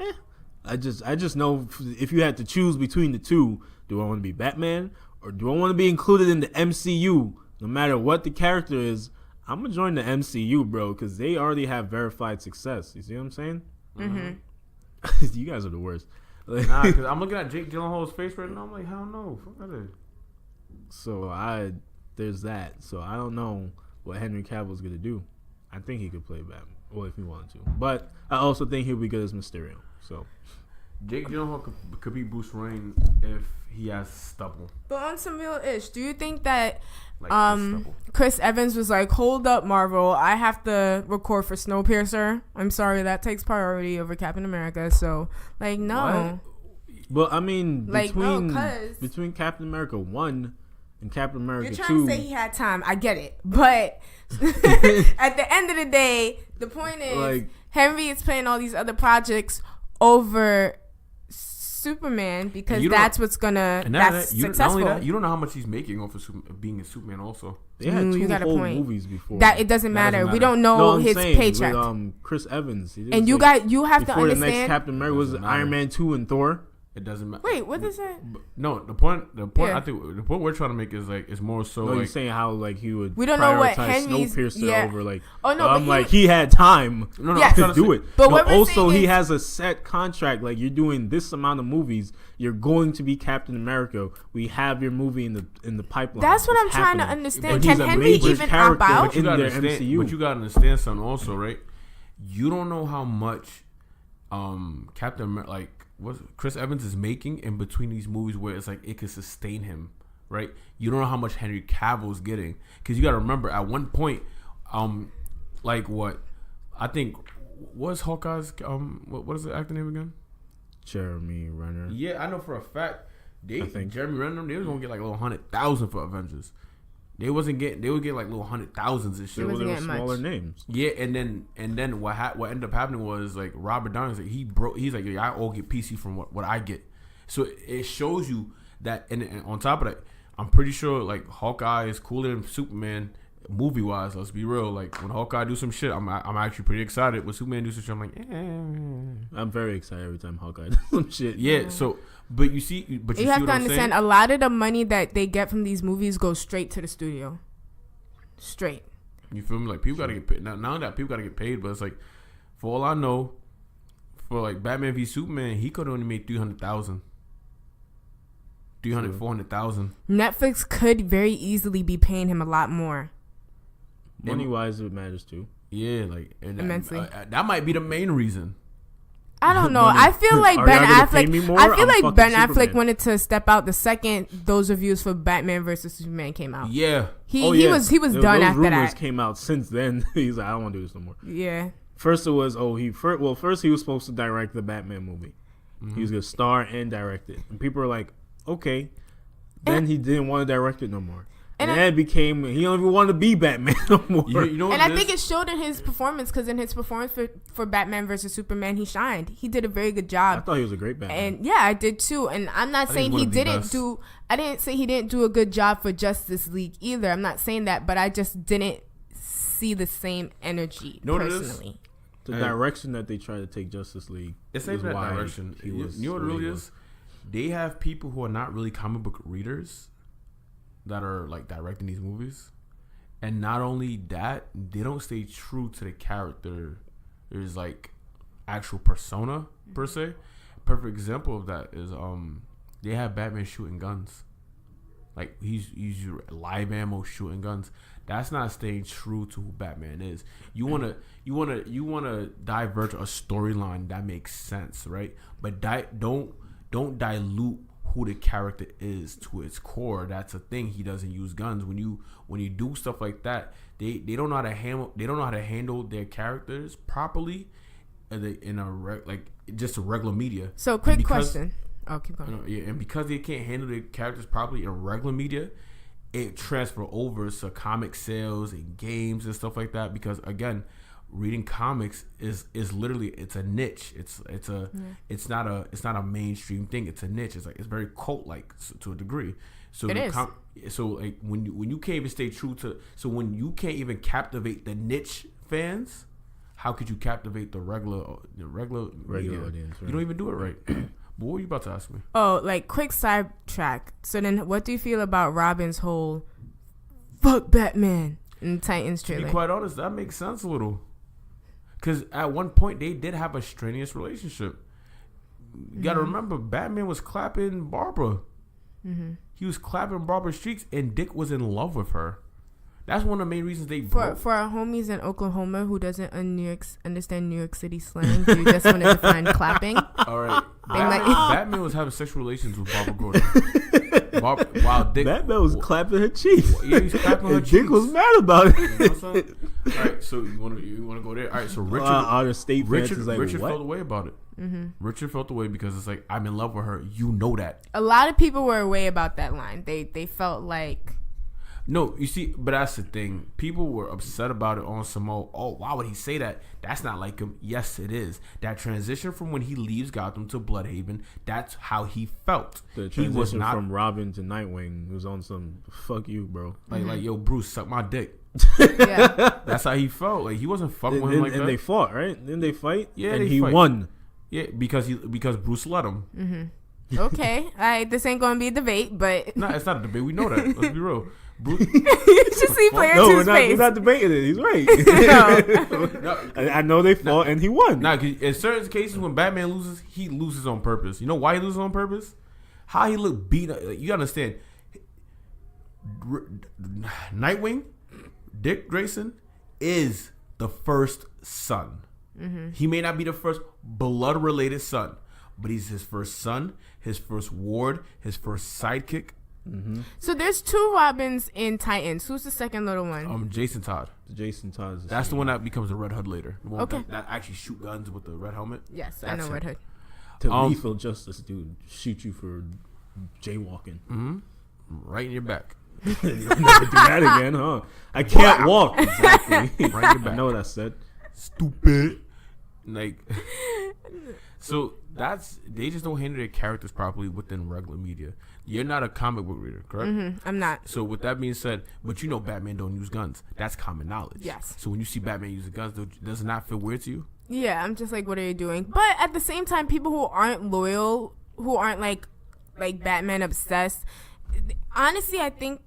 I just know if you had to choose between the two, do I want to be Batman or do I want to be included in the MCU? No matter what the character is, I'm gonna join the MCU, bro, because they already have verified success. You see what I'm saying? Mm-hmm. You guys are the worst. Nah, because I'm looking at Jake Gyllenhaal's face right now. I'm like, hell no, fuck that. So there's that. So I don't know what Henry Cavill's gonna do. I think he could play Batman, well, if he wanted to. But I also think he'll be good as Mysterio. So Jake Gyllenhaal could be Bruce Wayne if he has stubble. But on some real ish, do you think that Chris Evans was like, hold up, Marvel, I have to record for Snowpiercer. I'm sorry, that takes priority over Captain America. So like, no. What? But I mean, like, between Captain America 1 and Captain America 2. You're trying to say he had time. I get it. But at the end of the day, the point is, like, Henry is playing all these other projects over Superman because that's what's gonna that's successful. Not only that, you don't know how much he's making off of being a Superman. Also, they had two whole movies before. That it doesn't matter. We don't know his paycheck. With, Chris Evans, and you have to understand. The next Captain America was Iron Man 2 and Thor. It doesn't matter. Wait, what is it? No, the point. Yeah. I think the point we're trying to make is like it's more so. No, like, you're saying how like he would. We don't know what prioritize Henry's- Snowpiercer over like. Oh, no, but like he had time. No, Yes. I'm to trying do say- it. But But what we're also saying he is- has a set contract. Like you're doing this amount of movies, you're going to be Captain America. We have your movie in the pipeline. That's what It's I'm trying to happening. understand. But Can he's a Henry major even character opt out? But you in gotta their understand. MCU. But you gotta understand something also, right? You don't know how much Captain America, like what Chris Evans is making in between these movies, where it's like it could sustain him, right? You don't know how much Henry Cavill's getting, because you gotta remember at one point, like what I think was Hawkeye's what is the actor name again? Jeremy Renner. Yeah, I know for a fact I think. Jeremy Renner, they was gonna get like a little 100,000 for Avengers. They would get like little 100,000s and shit. It wasn't They were getting much. smaller names. Yeah, and then what ended up happening was like Robert Downey, like he's like, yeah, I all get PC from what I get. So it shows you that, and on top of that, I'm pretty sure like Hawkeye is cooler than Superman movie wise. Let's be real. Like when Hawkeye do some shit, I'm actually pretty excited. When Superman do some shit, I'm like, I'm very excited every time Hawkeye does some shit. yeah. So, but you see You what have to I'm understand, saying? a lot of the money that they get from these movies goes straight to the studio. Straight. You feel me? Like people gotta get paid. Now that people gotta get paid, but it's like, for all I know, for like Batman v Superman, he could only make 300,000. 400,000. Netflix could very easily be paying him a lot more. Money wise, it matters too. Yeah, like and Immensely. that might be the main reason. I don't know. Money. I feel like Are Ben y'all gonna pay me Affleck. more? I feel I'm like fucking Ben Affleck Superman. wanted to step out the second those reviews for Batman versus Superman came out. Yeah, He Oh, he yeah. was done Those after rumors that. came out since then. He's like, I don't want to do this no more. Yeah. First it was first he was supposed to direct the Batman movie. Mm-hmm. He was gonna star and direct it, and people were like, okay. Then he didn't want to direct it no more, and then it became he don't even want to be Batman no more. you know what And it I think is? it showed in his performance, because in his performance for Batman versus Superman, he shined. He did a very good I job. thought he was a great Batman. And yeah, I did too. And I'm not think saying he's he one of the didn't best. do. I didn't say he didn't do a good job for Justice League either. I'm not saying that, but I just didn't see the same energy Know what it is? personally. The direction that they tried to take Justice League It's is not that why direction. he You was know what it where he really was. is? They have people who are not really comic book readers that are like directing these movies, and not only that, they don't stay true to the character. There's like actual persona per se. Perfect example of that is they have Batman shooting guns. Like he's live ammo shooting guns. That's not staying true to who Batman is. You wanna divert a storyline that makes sense, right? But don't dilute who the character is to its core. That's a thing. He doesn't use guns. When you do stuff like that, they don't know how to handle their characters properly just a regular media. So, quick question. Oh, keep going. Yeah, and because they can't handle their characters properly in regular media, it transfer over to comic sales and games and stuff like that. Because again, reading comics is literally, it's a niche. It's not a mainstream thing. It's a niche. It's very cult like to a degree. So it is. So like when you can't even stay true to, so when you can't even captivate the niche fans, how could you captivate the regular media? audience? Right? You don't even do it right. But what were you about to ask me? Oh, like quick sidetrack. So then, what do you feel about Robin's whole "fuck Batman" in Titans To trailer? be quite honest, that makes sense a little. Because at one point, they did have a strenuous relationship. You got to remember, Batman was clapping Barbara. Mm-hmm. He was clapping Barbara's cheeks, and Dick was in love with her. That's one of the main reasons they broke. For our homies in Oklahoma who doesn't understand New York City slang, do you just want to define clapping? All right. might- Batman was having sexual relations with Barbara Gordon. While Dick... Batman was clapping her cheeks. Yeah, he's clapping her And cheeks. Dick was mad about it. You know what I'm saying? All right, so you want to go there? All right, so Richard... Our state fans is like, Richard what? felt away about it. Mm-hmm. Richard felt away because it's like, I'm in love with her. You know that. A lot of people were away about that line. They felt like... No, you see, but that's the thing. People were upset about it on some old, oh, why would he say that? That's not like him. Yes, it is. That transition from when he leaves Gotham to Bloodhaven, that's how he felt. The He was transition not from Robin to Nightwing was on some fuck you, bro. like, yo, Bruce, suck my dick. Yeah. That's how he felt. Like, he wasn't fucking with him like and that. they fought, right? Then they fight. Yeah, and they he fight. won. Yeah, because Bruce let him. Mm-hmm. Okay, all right. This ain't gonna be a debate, but No, it's not a debate. We know that. Let's be real. you should see player No, two's we're face. not debating it. He's right. No. I know they fought and he won. Nah, 'cause in certain cases when Batman loses, he loses on purpose. You know why he loses on purpose? How he look beat up. You understand? Nightwing, Dick Grayson, is the first son. Mm-hmm. He may not be the first blood-related son, but he's his first son, his first ward, his first sidekick. Mm-hmm. So there's 2 Robins in Titans. Who's the second little one? Jason Todd. Jason Todd. That's the one that becomes a Red Hood later. The one Okay. that actually shoot guns with the red helmet. Yes, That's I know him. Red Hood. To lethal justice, dude. Shoot you for jaywalking. Mm-hmm. Right in your back. You'll never do that again, huh? I can't walk. Exactly. Right in your back. I know what I said. Stupid. Like, so they just don't handle their characters properly within regular media. You're not a comic book reader, correct? Mm-hmm. I'm not. So with that being said, but you know Batman don't use guns. That's common knowledge. Yes. So when you see Batman using guns, does it not feel weird to you? Yeah, I'm just like, what are you doing? But at the same time, people who aren't loyal, who aren't like Batman obsessed, honestly, I think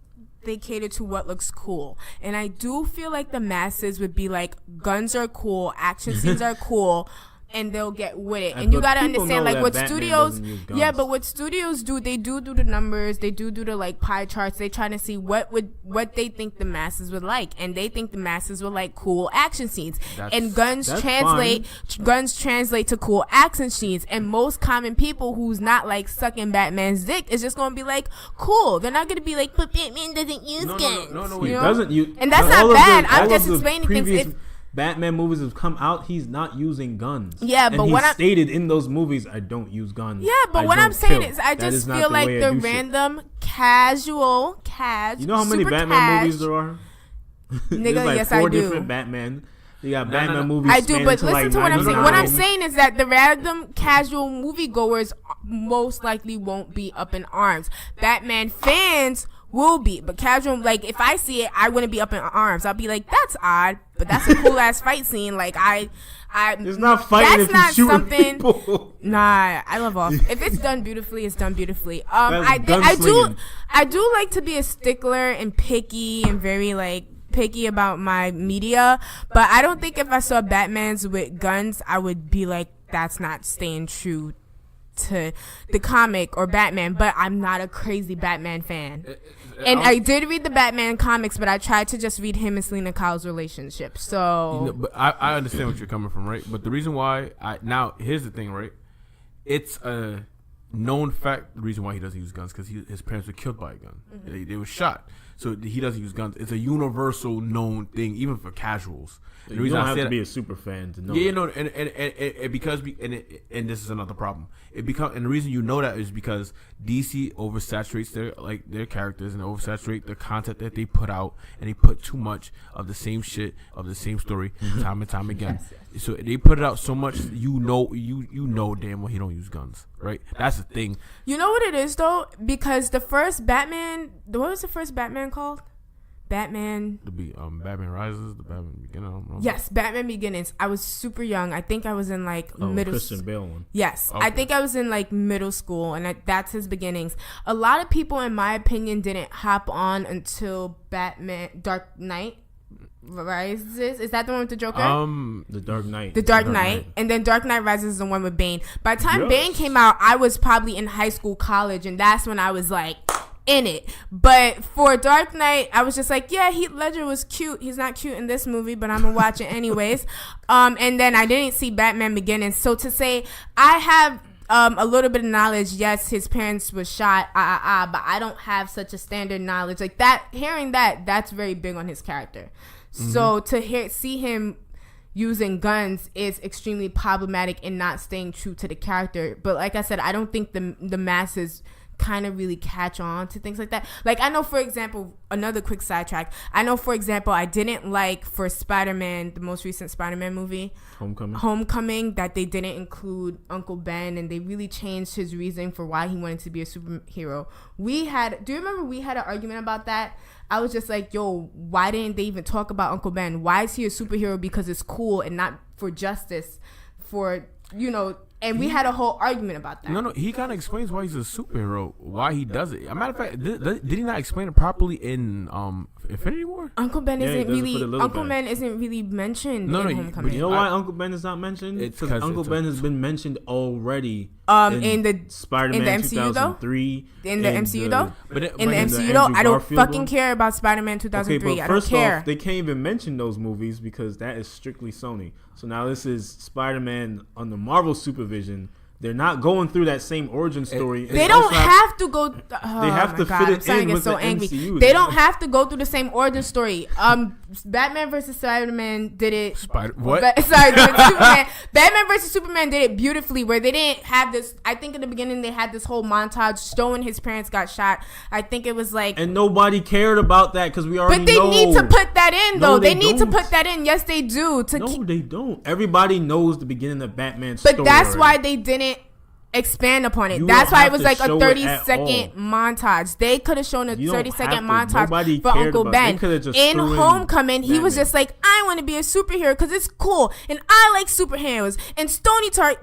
they cater to what looks cool. And I do feel like the masses would be like, guns are cool, action scenes are cool, and they'll get with it. And you gotta understand, like, what studios, but what studios do, they do the numbers, they do the like pie charts. They try to see what they think the masses would like, and they think the masses would like cool action scenes. And guns translate to cool action scenes. And most common people who's not like sucking Batman's dick is just gonna be like, cool. They're not gonna be like, but Batman doesn't use guns. No, He doesn't use. And that's not bad. I'm just explaining things. If Batman movies have come out, he's not using guns. Yeah, but what stated in those movies, I don't use guns. Yeah, but what I'm saying is, I just feel like the random casual. You know how many Batman movies there are? Nigga, like yes, 4 I do. different Batman. You got Batman movies. I do, but listen to what I'm saying. What I'm 99. saying is that the random casual moviegoers most likely won't be up in arms. Batman fans will be, but casual, like, if I see it, I wouldn't be up in arms. I'll be like, that's odd, but that's a cool ass fight scene. Like, it's not fighting. That's not something. People. Nah, I love all. If it's done beautifully, it's done beautifully. I do like to be a stickler and picky and very like picky about my media, but I don't think if I saw Batmans with guns, I would be like, that's not staying true to the comic or Batman. But I'm not a crazy Batman fan. And I did read the Batman comics, but I tried to just read him and Selena Kyle's relationship. So, but I understand what you're coming from, right? But the reason why here's the thing, right? It's a known fact. The reason why he doesn't use guns because his parents were killed by a gun. Mm-hmm. They were shot, so he doesn't use guns. It's a universal known thing, even for casuals. The reason you don't have to be a super fan to know. Yeah, no, and because this is another problem. And the reason you know that is because DC oversaturates their characters and oversaturate the content that they put out, and they put too much of the same shit of the same story time and time again. Yes. So they put it out so much, you know damn well he don't use guns, right? That's the thing. You know what it is though, because the first Batman, what was the first Batman called? Batman Rises, the Batman Beginnings. Yes, Batman Beginnings. I was super young. I think I was in like middle. Christian Bale one. Yes, okay. I think I was in like middle school, and that's his beginnings. A lot of people, in my opinion, didn't hop on until Batman Dark Knight Rises. Is that the one with the Joker? The Dark Knight. The Dark Knight. And then Dark Knight Rises is the one with Bane. By the time Bane came out, I was probably in high school, college, and that's when I was like in it. But for Dark Knight, I was just like, yeah, Heath Ledger was cute. He's not cute in this movie, but I'm gonna watch it anyways. And then I didn't see Batman Beginnings. So to say I have a little bit of knowledge, yes, his parents were shot, but I don't have such a standard knowledge like that. Hearing that's very big on his character. Mm-hmm. So to see him using guns is extremely problematic and not staying true to the character. But like I said, I don't think the masses kind of really catch on to things like that. Like, I know, for example, another quick sidetrack, I didn't like for Spider-Man, the most recent Spider-Man movie, Homecoming, that they didn't include Uncle Ben, and they really changed his reasoning for why he wanted to be a superhero. Do you remember we had an argument about that? I was just like, yo, why didn't they even talk about Uncle Ben? Why is he a superhero because it's cool and not for justice, for, And we had a whole argument about that. No, he kind of explains why he's a superhero, why he does it. As a matter of fact, did he not explain it properly in Infinity War? Uncle Ben isn't really mentioned in Homecoming. You know why Uncle Ben is not mentioned? Because Uncle Ben has been mentioned already. In the Spider-Man MCU 2003. In the MCU though? In the MCU though, I don't fucking care about Spider-Man 2003. Okay, but I don't care. Off, they can't even mention those movies because that is strictly Sony. So now this is Spider-Man under Marvel supervision. They're not going through that same origin story. They don't have to go. They have to fit it in with the MCU. They don't have to go through the same origin story. Batman versus Spider-Man did it. Superman. Batman versus Superman did it beautifully. Where they didn't have this. I think in the beginning they had this whole montage showing his parents got shot. I think it was like. And nobody cared about that because we already know. But they need to put that in though. No, they need to put that in. Yes, they do. They don't. Everybody knows the beginning of Batman's story. But that's why they didn't expand upon it. That's why it was like a 30-second montage. They could have shown a 30-second montage for Uncle Ben. In Homecoming, he was just like, I want to be a superhero because it's cool, and I like superheroes, and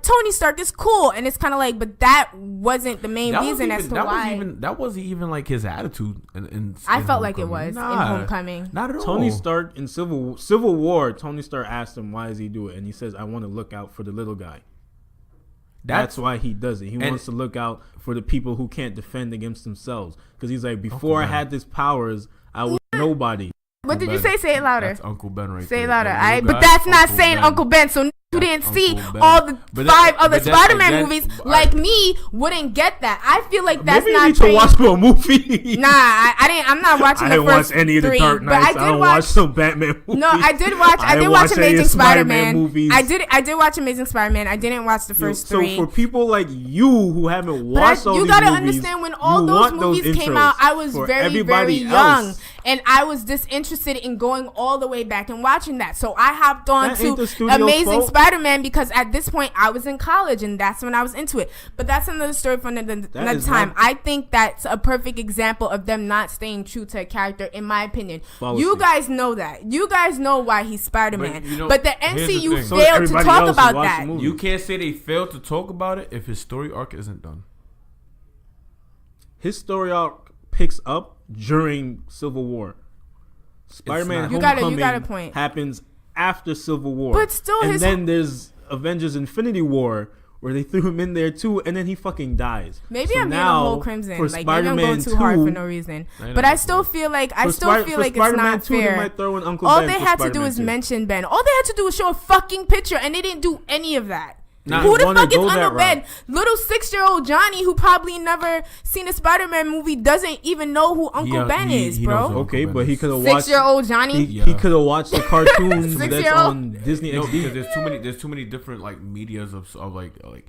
Tony Stark is cool, and it's kind of like, but that wasn't the main reason as to why. That wasn't even like his attitude. I felt like it was in Homecoming. Not at all. Tony Stark in Civil War, Tony Stark asked him, why does he do it? And he says, I want to look out for the little guy. That's why he does it. He wants to look out for the people who can't defend against themselves. Because he's like, before I had these powers, I was nobody. What did you say? Say it louder. That's Uncle Ben right Say there. it louder. But that's not saying Uncle Ben. So you didn't see all the 5 other Spider-Man movies like me wouldn't get that. I feel like that's maybe not. Maybe you need to watch a movie. Nah, I didn't. I'm not watching the first 3. I didn't watch any of the Dark Knights. I did watch some Batman movies. No, I did watch. I did watch Amazing Spider-Man movies. I did watch Amazing Spider-Man. I didn't watch the first 3. So for people like you who haven't watched all these movies, you gotta understand when all those movies came out, I was very, very young. And I was disinterested in going all the way back and watching that. So I hopped on to Amazing Spider-Man because at this point I was in college and that's when I was into it. But that's another story for another time. I think that's a perfect example of them not staying true to a character, in my opinion. You guys know that. You guys know why he's Spider-Man. But the MCU failed to talk about that. You can't say they failed to talk about it if his story arc isn't done. His story arc picks up during Civil War. Spider-Man Homecoming happens after Civil War. But still, and then there's Avengers Infinity War where they threw him in there too, and then he fucking dies. Maybe I'm being a whole crimson. Like maybe I'm going too hard for no reason. But I still feel like it's not fair. All they had to do is mention Ben. All they had to do was show a fucking picture, and they didn't do any of that. Who the fuck is Uncle Ben? Little 6-year-old Johnny who probably never seen a Spider-Man movie doesn't even know who Uncle Ben is, bro. Okay, but he could have watched 6-year-old Johnny. He could have watched the cartoons that's on Disney XD. Because there's too many different like medias of like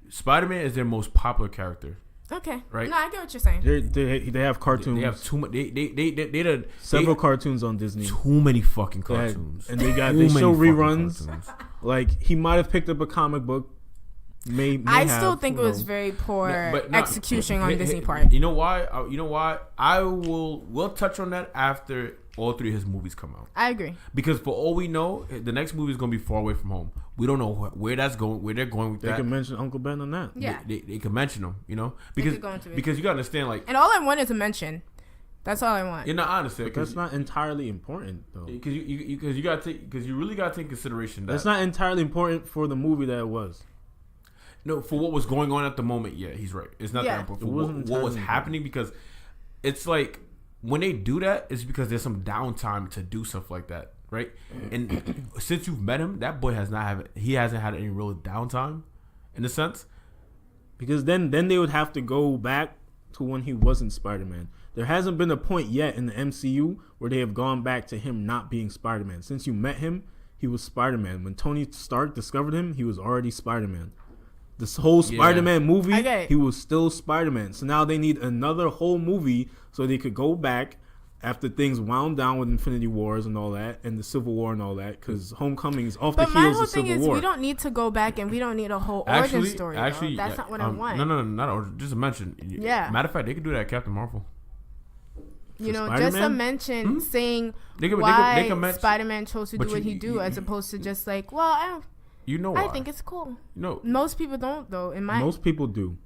Spider-Man is their most popular character. Okay. Right. No, I get what you're saying. They have cartoons. They have too much. They did several cartoons on Disney. Too many fucking cartoons. And they show reruns. Like he might have picked up a comic book. I still think it was very poor execution on Disney part. You know why? We'll touch on that after all 3 of his movies come out. I agree. Because for all we know, the next movie is going to be Far Away From Home. We don't know where that's going, where they're going with that. They can mention Uncle Ben on that. Yeah, they can mention him. You know, because you gotta understand, like, and all I want is a mention. That's all I want. You're not honest, but that's not entirely important though. Because you really gotta take consideration that that's not entirely important for the movie that it was. No, for what was going on at the moment, yeah, he's right. It's not that important for what was happening, because it's like when they do that, it's because there's some downtime to do stuff like that, right? And since you've met him, that boy hasn't had any real downtime, in a sense. Because then they would have to go back to when he wasn't Spider-Man. There hasn't been a point yet in the MCU where they have gone back to him not being Spider-Man. Since you met him, he was Spider-Man. When Tony Stark discovered him, he was already Spider-Man. This whole Spider-Man movie, he was still Spider-Man. So now they need another whole movie so they could go back after things wound down with Infinity Wars and all that, and the Civil War and all that, because Homecoming is off the heels of Civil War. But my whole thing is we don't need to go back and we don't need a whole origin story. Actually, that's not what I want. No, not origin. Just a mention. Yeah. Matter of fact, they could do that at Captain Marvel. You know, Spider-Man? Just a mention saying why Spider-Man chose to do what he do, as opposed to just like, well, You know why? I think it's cool. No, Most people don't though. Most people do.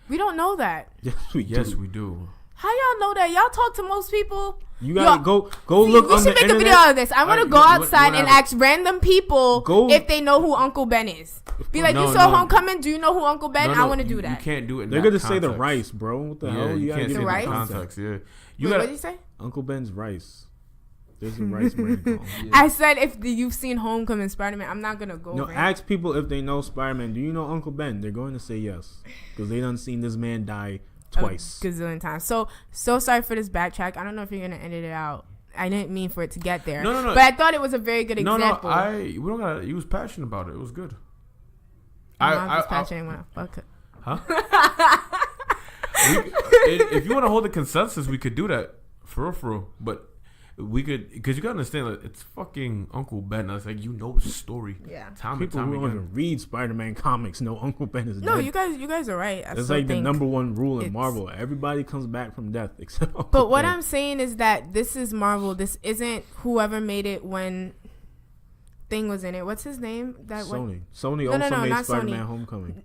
We don't know that. Yes, we do. How y'all know that? Y'all talk to most people. You gotta go See, look we on should the make internet. a video out of this. I want to go outside and ask random people if they know who Uncle Ben is. Be like, you saw Homecoming? Do you know who Uncle Ben? I want to do that. You can't do it. They're gonna say the rice, bro. What the hell? You gotta can't give say it rice? the context. Yeah. What did you say? Uncle Ben's rice. There's a rice brand called. Yeah. I said if you've seen Homecoming Spider-Man, I'm not gonna go. No, ask people if they know Spider-Man. Do you know Uncle Ben? They're going to say yes because they done seen this man die twice, a gazillion times. So sorry for this backtrack. I don't know if you're gonna edit it out. I didn't mean for it to get there. No. But I thought it was a very good example. We don't gotta. He was passionate about it. It was good. I was passionate when I fuck it. Huh? If you want to hold the consensus, we could do that for real. But we could, because you gotta understand that it's fucking Uncle Ben. It's like, you know the story. Yeah. People who don't even read Spider-Man comics know Uncle Ben is dead. No, you guys are right. It's like the number one rule in Marvel. Everybody comes back from death except Uncle But what Ben. I'm saying is that this is Marvel. This isn't whoever made it when Thing was in it. What's his name? Sony. Sony also made Spider-Man Homecoming.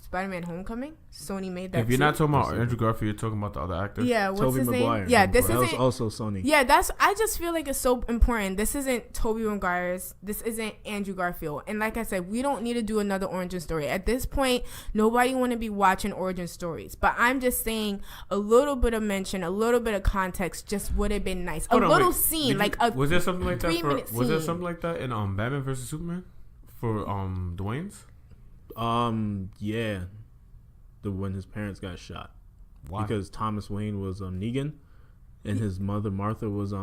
Spider-Man Homecoming? Sony made that. If you're not talking about Andrew Garfield, you're talking about the other actor. Yeah, what's Tobey his Maguire. name? Yeah, this that isn't was also Sony. Yeah, I just feel like it's so important. This isn't Tobey Maguire's. This isn't Andrew Garfield. And like I said, we don't need to do another origin story. At this point, nobody want to be watching origin stories. But I'm just saying a little bit of mention, a little bit of context just would have been nice. Scene, was there something like that? 3-minute scene. Was there something like that in Batman vs Superman for Dwayne's? Yeah. When his parents got shot. Why? Because Thomas Wayne was Negan, and his mother Martha was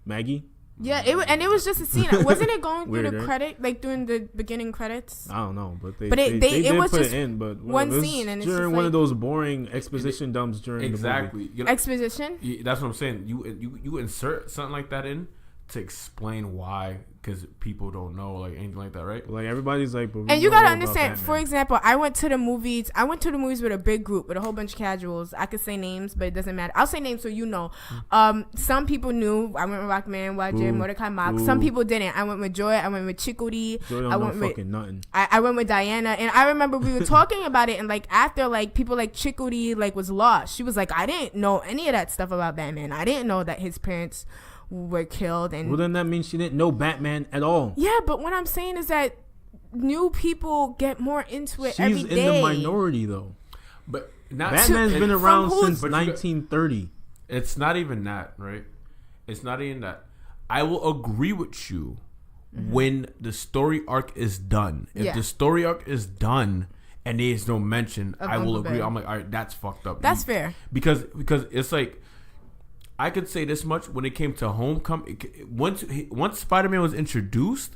Maggie. Yeah, it was just a scene. Wasn't it going through Weird, the right? credit, like during the beginning credits? I don't know, but they it was put just it in, but one it was scene, and it's during just one like, of those boring exposition dumps during the movie. Exposition. That's what I'm saying. You insert something like that in to explain why, because people don't know, like anything like that, right? Like everybody's like, but and you gotta understand. For example, I went to the movies with a big group with a whole bunch of casuals. I could say names, but it doesn't matter. I'll say names so you know. Some people knew. I went with Rockman, YJ, Mordecai Mock. Some people didn't. I went with Joy. I went with Chikuri. Joy don't know fucking nothing. I went with Diana, and I remember we were talking about it, and like after, like people like Chikuri like was lost. She was like, I didn't know any of that stuff about Batman. I didn't know that his parents were killed. And well, then that means she didn't know Batman at all. Yeah, but what I'm saying is that new people get more into it every day. She's in the minority though. But Batman's been around since 1930. It's not even that, right? It's not even that. I will agree with you when the story arc is done. If the story arc is done and there's no mention, I will agree. I'm like, all right, that's fucked up. That's fair. Because it's like, I could say this much: when it came to Homecoming, once Spider-Man was introduced,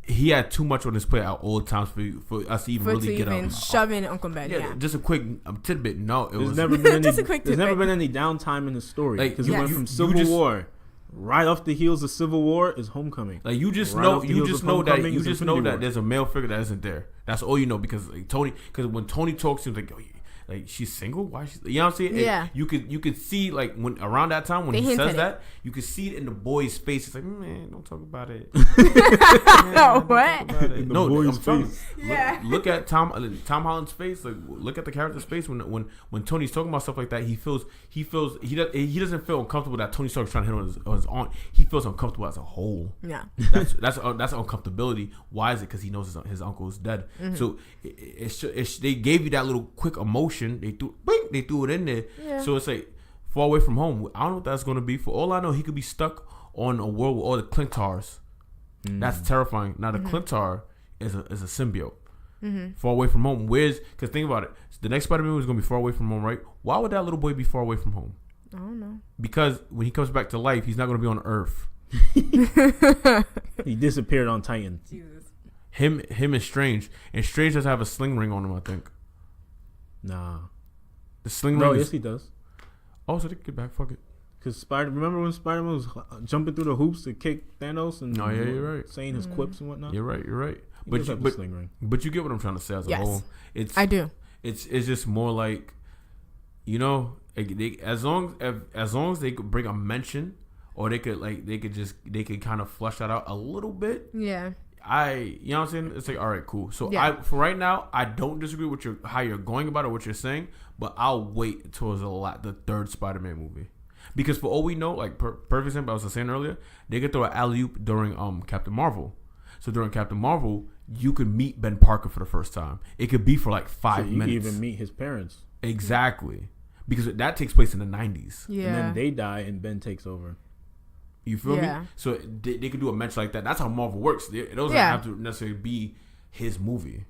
he had too much on his plate at all times for us to even really get out. Shove in Uncle Ben. Yeah, just a quick tidbit. No, there's never been any downtime in the story because it went from Civil War. Right off the heels of Civil War is Homecoming. Like you just know that there's a male figure that isn't there. That's all you know because when Tony talks to him, like she's single. Why she's, you know what I'm saying? Yeah. You could see like when around that time when he says that, you could see it in the boy's face. It's like, man, don't talk about it. What? No, boy's face. Yeah. Look at Tom Holland's face. Like look at the character's face when Tony's talking about stuff like that. He doesn't feel uncomfortable that Tony Stark's trying to hit on his aunt. He feels uncomfortable as a whole. Yeah. That's uncomfortability. Why is it? Because he knows his uncle is dead. Mm-hmm. So they gave you that little quick emotion. They threw it in there. Yeah. So it's like Far Away From Home. I don't know what that's going to be. For all I know, he could be stuck on a world with all the Clintars. That's terrifying. Now the Clintar is a symbiote. Far Away From Home. Because think about it. The next Spider-Man movie is going to be Far Away From Home, right? Why would that little boy be far away from home? I don't know. Because when he comes back to life, he's not going to be on Earth. He disappeared on Titan. Jesus. Him is Strange. And Strange does have a sling ring on him, I think. Nah. The sling ring. ring. Yes, he does. Oh, so they can get back. Fuck it. Because remember when Spider-Man was jumping through the hoops to kick Thanos and you're right. saying his quips and whatnot? You're right. But you get what I'm trying to say as a whole. I do. It's just more like, you know, as long as they could bring a mention, or they could kind of flush that out a little bit. Yeah. you know what I'm saying? It's like, all right, cool. So for right now, I don't disagree with how you're going about it, what you're saying, but I'll wait towards the third Spider-Man movie. Because for all we know, like perfect example, I was saying earlier, they could throw an alley-oop during Captain Marvel. So during Captain Marvel, you could meet Ben Parker for the first time. It could be for like 5 minutes. You could even meet his parents. Exactly. Because that takes place in the 90s. Yeah. And then they die and Ben takes over. You feel me? So they could do a match like that. That's how Marvel works. It doesn't have to necessarily be his movie.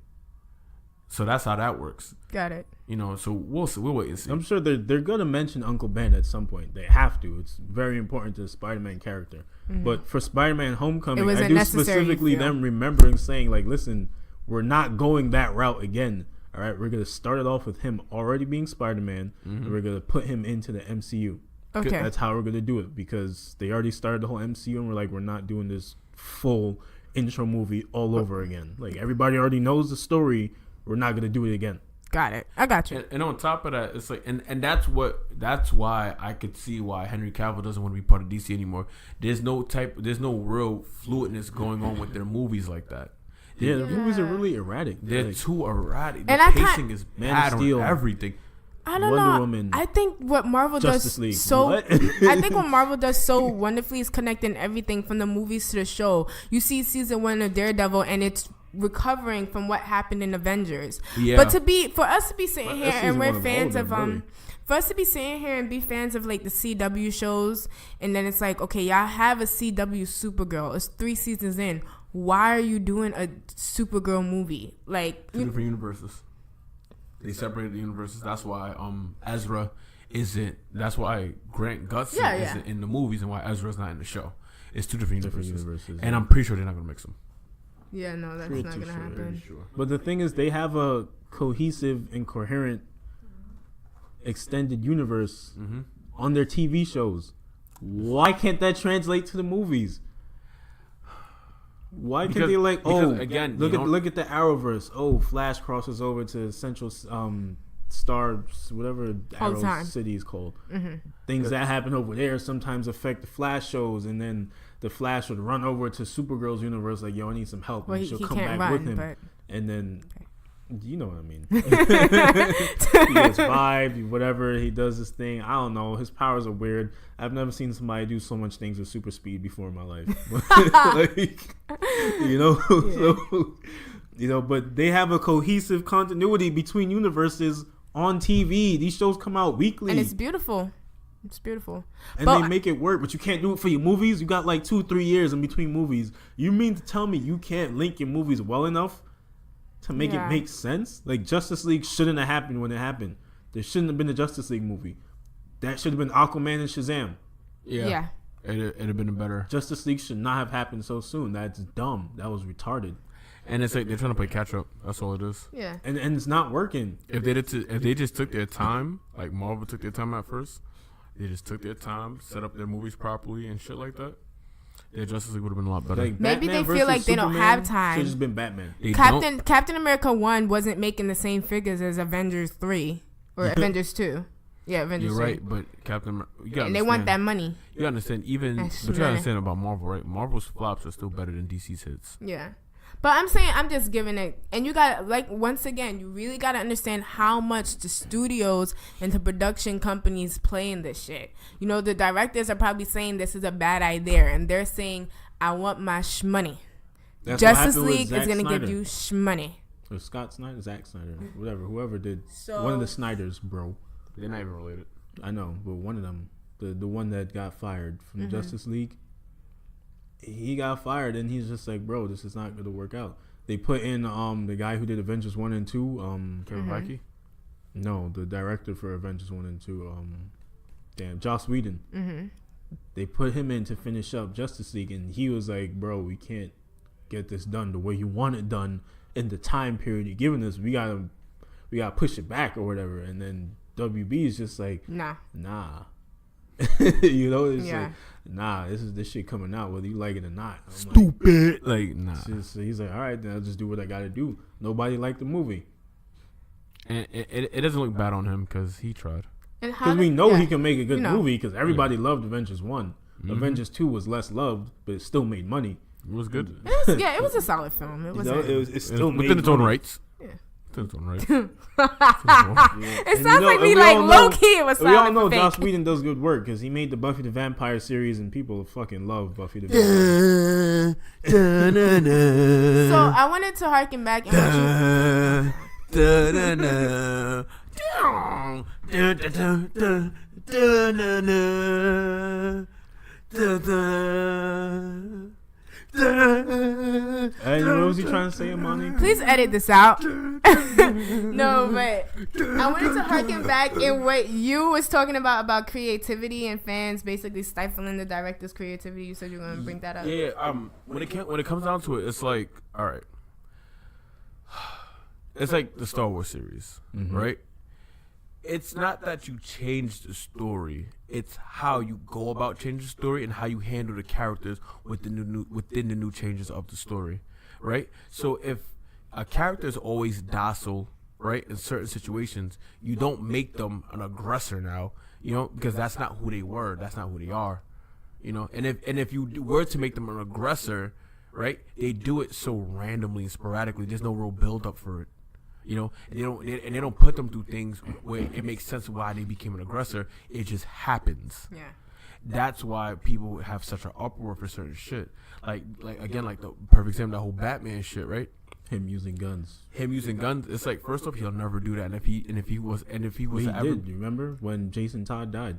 So that's how that works. Got it. You know, so we'll wait and see. I'm sure they're gonna mention Uncle Ben at some point. They have to. It's very important to the Spider-Man character. Mm-hmm. But for Spider-Man Homecoming, I do specifically them remembering saying like, listen, we're not going that route again. All right, we're gonna start it off with him already being Spider-Man, and we're gonna put him into the MCU. Okay, that's how we're gonna do it because they already started the whole MCU, and we're like, we're not doing this full intro movie all over again. Like everybody already knows the story. We're not gonna do it again. Got it. I got you. And on top of that, it's like, and that's why I could see why Henry Cavill doesn't want to be part of DC anymore. There's no real fluidness going on with their movies like that. Yeah, the movies are really erratic. They're like, too erratic. And the pacing is bad on everything. I don't Wonder know. Woman, I think what Marvel Justice does League. so I think what Marvel does so wonderfully is connecting everything from the movies to the show. You see season 1 of Daredevil and it's recovering from what happened in Avengers. Yeah. But for us to be sitting here and we're fans of for us to be sitting here and be fans of like the CW shows, and then it's like, okay, y'all have a CW Supergirl. It's 3 seasons in. Why are you doing a Supergirl movie? Like 2 different universes. They separated the universes. That's why Ezra isn't. That's why Grant Gustin isn't in the movies, and why Ezra's not in the show. It's 2 different universes. And I'm pretty sure they're not gonna mix them. Yeah, no, that's not gonna happen. Sure. But the thing is, they have a cohesive and coherent extended universe on their TV shows. Why can't that translate to the movies? Why can't they again, look at the Arrowverse? Oh, Flash crosses over to Central Star, whatever Arrow City is called. Things that happen over there sometimes affect the Flash shows, and then the Flash would run over to Supergirl's universe like, yo, I need some help. Well, and she'll come back with him. And then, you know what I mean. He gets vibed, whatever. He does this thing. I don't know. His powers are weird. I've never seen somebody do so much things with super speed before in my life. But they have a cohesive continuity between universes on TV. These shows come out weekly. And it's beautiful. It's beautiful. And they make it work, but you can't do it for your movies. You got like 2-3 years in between movies. You mean to tell me you can't link your movies well enough to make it make sense? Like Justice League shouldn't have happened when it happened. There shouldn't have been a Justice League movie. That should have been Aquaman and Shazam. Yeah. It'd have been a better. Thejustice League should not have happened so soon. That's dumb. That was retarded. And it's like they're trying to play catch up. That's all it is. Yeah. And it's not working. If they just took their time, like Marvel took their time at first, they just took their time, set up their movies properly and shit like that, their Justice League would have been a lot better. Like maybe they feel like they don't have time. Should have just been Batman. Captain America 1 wasn't making the same figures as Avengers 3 or Avengers 2. Yeah, Avengers 2. You're right, but and they want that money. You gotta understand, but you gotta understand about Marvel, right? Marvel's flops are still better than DC's hits. Yeah. But I'm just giving it, and you got once again, you really got to understand how much the studios and the production companies play in this shit. You know, the directors are probably saying this is a bad idea, and they're saying, I want my shmoney. Justice League is going to give you shmoney. Or Scott Snyder, Zack Snyder, whatever, whoever did. One of the Snyders, bro. They're not even related. I know, but one of them, the one that got fired from Justice League, he got fired, and he's just like, bro, this is not going to work out. They put in the guy who did Avengers 1 and 2, Kevin Feige? No, the director for Avengers 1 and 2, Joss Whedon. They put him in to finish up Justice League, and he was like, bro, we can't get this done the way you want it done in the time period you're giving us. We gotta push it back or whatever. And then WB is just like, nah. You know, it's like, nah, this shit coming out whether you like it or not. I'm stupid. Like nah. So he's like, all right, then I'll just do what I gotta do. Nobody liked the movie. And it doesn't look bad on him because he tried. Because we know he can make a good movie because everybody loved Avengers 1. Avengers 2 was less loved, but it still made money. It was good. It was a solid film. It was. It's still within its own rights. Yeah. Within its own rights. It sounds like we like low key. It was solid. We all know fake. Joss Whedon does good work because he made the Buffy the Vampire series and people fucking love Buffy the Vampire. So I wanted to harken back and Hey, what was he trying to say, Amani? please edit this out. No, but I wanted to harken back in what you was talking about creativity and fans basically stifling the director's creativity. You said you were going to bring that up. Yeah. When it comes down to it, it's like, all right. It's like the Star Wars series, right? It's not that you change the story; it's how you go about changing the story and how you handle the characters within the new changes of the story, right? So if a character is always docile, right, in certain situations, you don't make them an aggressor now, because that's not who they were, that's not who they are, And if you were to make them an aggressor, right, they do it so randomly and sporadically. There's no real build up for it. And they don't put them through things where it makes sense why they became an aggressor. It just happens. Yeah. That's why people have such an uproar for certain shit. Like the perfect example, that whole Batman shit, right? Him using guns. It's like, first off, he'll never do that. And if he was He ever, did. You remember when Jason Todd died?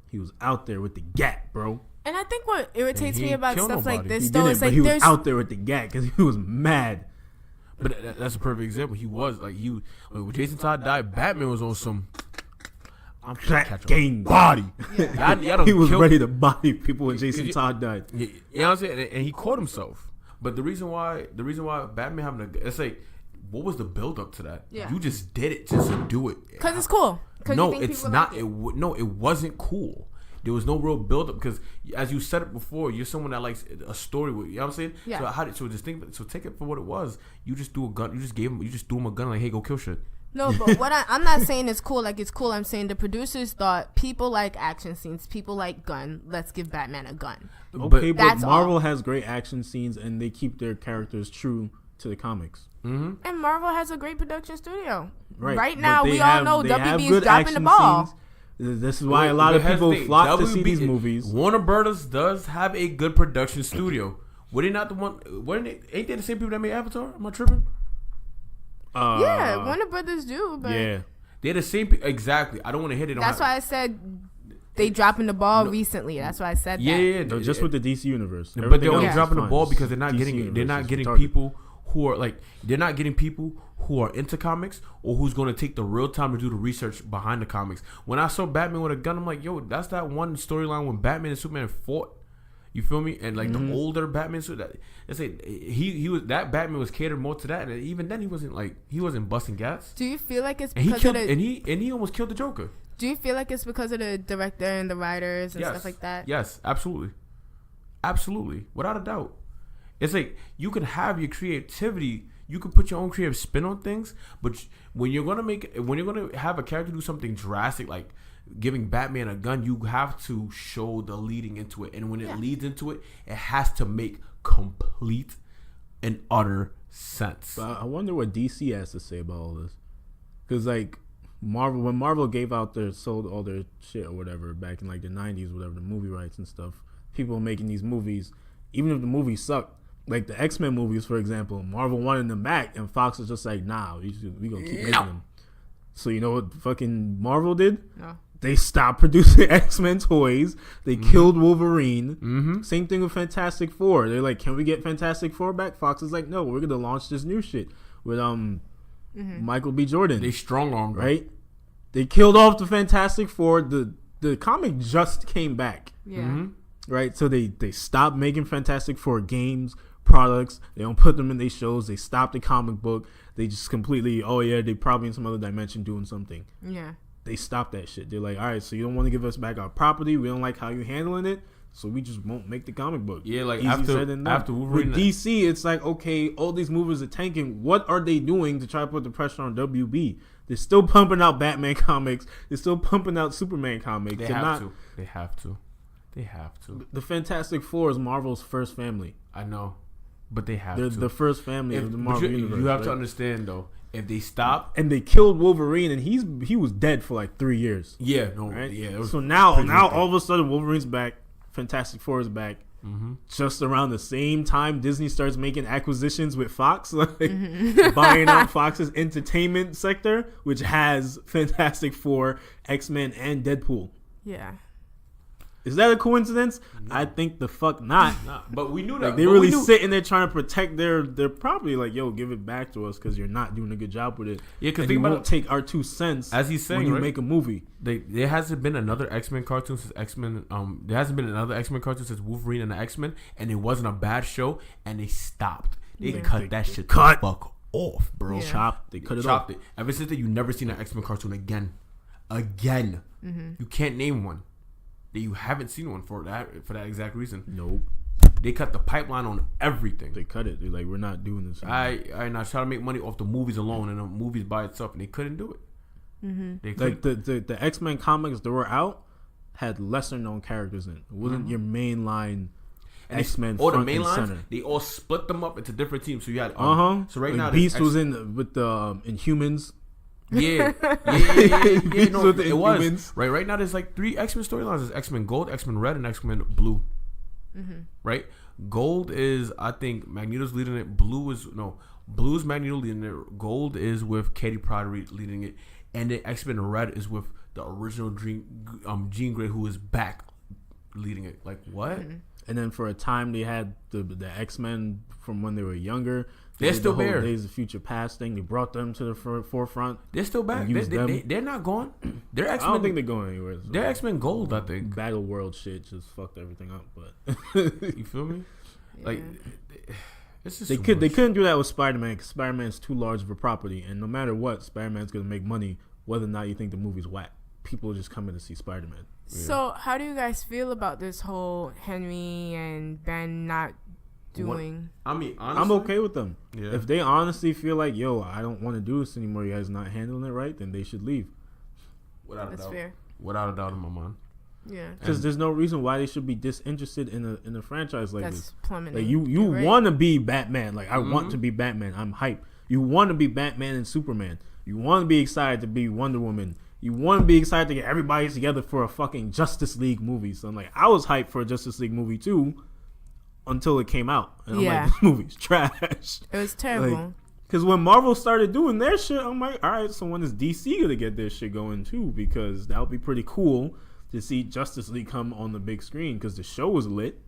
He was out there with the gat, bro. And I think what irritates me about killed stuff like nobody. this, He though, didn't, is but like he was there's out there with the gat because he was mad. but that's a perfect example. He was like, when Jason Todd died, Batman was on some. I'm trying to catch a Gang body. Yeah. Y'all He was killed- ready to body people when Jason Todd died. You know what I'm saying? And he caught himself. But the reason why Batman having it's like, what was the build up to that? Yeah. You just did it just to do it. because it's cool. 'Cause No, you think it's people not. like it. No, it wasn't cool. There was no real build up because, as you said it before, you're someone that likes a story. You know what I'm saying? Yeah. So take it for what it was. You just do a gun. You just threw him a gun like, hey, go kill shit. No, but what I'm not saying is cool. Like, it's cool. I'm saying the producers thought people like action scenes, people like gun. Let's give Batman a gun. Okay, but That's Marvel all. has great action scenes and they keep their characters true to the comics. Mm-hmm. And Marvel has a great production studio. Right Right but now, they we have- all know they have WB good is dropping the action ball. scenes. This is why a lot of people flock to see these movies. Warner Brothers does have a good production studio. Were they not the one? Ain't they the same people that made Avatar? Am I tripping? Yeah, Warner Brothers do, but Yeah. They're the same people. Exactly. I don't want to hit it on. that's why I said they dropping the ball recently. That's why I said that. Yeah. No, just with the DC universe. But Everything they're only else is dropping the fine. ball because they're not DC getting universe is retarded. people who are like, they're not getting people who are into comics or who's going to take the real time to do the research behind the comics. When I saw Batman with a gun, I'm like, yo, that's that one storyline when Batman and Superman fought. You feel me? And like the older Batman, so that he was, that Batman was catered more to that, and even then he wasn't busting gas. Do you feel like it's And he because killed, of the, and he almost killed the Joker. Do you feel like it's because of the director and the writers and stuff like that? Yes, absolutely, without a doubt. It's like you can have your creativity, you can put your own creative spin on things, but when you're gonna have a character do something drastic like giving Batman a gun, you have to show the leading into it, and when it leads into it, it has to make complete and utter sense. But I wonder what DC has to say about all this, because like when Marvel gave out sold all their shit or whatever back in like the 90s, whatever, the movie rights and stuff, people were making these movies, even if the movies sucked. Like the X-Men movies, for example, Marvel wanted them back, and Fox was just like, nah, we gonna keep making them. So you know what fucking Marvel did? No. They stopped producing X-Men toys. They killed Wolverine. Same thing with Fantastic Four. They're like, can we get Fantastic Four back? Fox is like, no, we're gonna launch this new shit with Michael B. Jordan. They strong-armed, right? They killed off the Fantastic Four. The comic just came back. Yeah. Right? So they stopped making Fantastic Four games, products. They don't put them in their shows. They stopped the comic book. They just completely, they probably in some other dimension doing something. Yeah. They stopped that shit. They're like, all right, so you don't want to give us back our property. We don't like how you're handling it. So we just won't make the comic book. Yeah, like Easy said and done. after Wolverine, with DC, it's like, okay, all these movies are tanking. What are they doing to try to put the pressure on WB? They're still pumping out Batman comics. They're still pumping out Superman comics. They have to. They have to. The Fantastic Four is Marvel's first family. I know, but they have They're to. the first family of the Marvel universe. You have right? to understand though. If they stop, and they killed Wolverine, and he was dead for like 3 years. Yeah, no, right? yeah. So now all of a sudden Wolverine's back, Fantastic Four is back. Mm-hmm. Just around the same time, Disney starts making acquisitions with Fox, like buying out Fox's entertainment sector, which has Fantastic Four, X-Men, and Deadpool. Yeah. Is that a coincidence? No. I think the fuck not. Nah, but we knew that. Like, they really sitting there trying to protect their property. Like, yo, give it back to us because you're not doing a good job with it. Yeah, because you won't take our 2 cents as he's saying when you right? make a movie. There hasn't been another X-Men cartoon since X-Men. There hasn't been another X-Men cartoon since Wolverine and the X-Men, and it wasn't a bad show. And they stopped. They cut that shit the fuck off, bro. Yeah. They chopped it. Ever since then, you never seen an X-Men cartoon again. Mm-hmm. You can't name one. That you haven't seen one for that exact reason. Nope. They cut the pipeline on everything. They cut it. They're like, we're not doing this anymore. I not trying to make money off the movies alone and the movies by itself, and they couldn't do it. Mm-hmm. They like the X-Men comics that were out had lesser known characters in it. It wasn't your main line X-Men all front the main and lines, center. They all split them up into different teams. So you had So right like now Beast was in with the Inhumans. Yeah. No, with the it was Inhumans. right now. There's like 3 X-Men storylines. There's X-Men Gold, X-Men Red, and X-Men Blue. Mm-hmm. Right. Gold is, I think, Magneto's leading it. Blue is Magneto leading it. Gold is with Katie Pryde leading it, and the X-Men Red is with the original Jean Grey, who is back leading it. Like what? Mm-hmm. And then for a time they had the X-Men from when they were younger. They're still there. Days of Future Past thing. They brought them to the forefront. They're still back. They're not gone. They're X-Men. I don't think they're going anywhere. So they're X-Men Gold, I think. Battle World shit just fucked everything up. But you feel me? Yeah. Like it's just they couldn't do that with Spider-Man because Spider-Man's too large of a property, and no matter what, Spider-Man's gonna make money whether or not you think the movie's whack. People are just coming to see Spider-Man. So how do you guys feel about this whole Henry and Ben not doing? I mean, honestly, I'm okay with them. Yeah. If they honestly feel like, yo, I don't want to do this anymore, you guys not handling it right, then they should leave. That's fair. Without a doubt in my mind. Yeah. Because there's no reason why they should be disinterested in a franchise like That's this. plummeting. Like you right. want to be Batman. Like I want to be Batman. I'm hype. You want to be Batman and Superman. You want to be excited to be Wonder Woman. You want to be excited to get everybody together for a fucking Justice League movie. So I'm like, I was hyped for a Justice League movie too, until it came out, and I'm like, this movie's trash. It was terrible. Because when Marvel started doing their shit, I'm like, all right, so when is DC gonna get their shit going too? Because that would be pretty cool to see Justice League come on the big screen. Because the show was lit.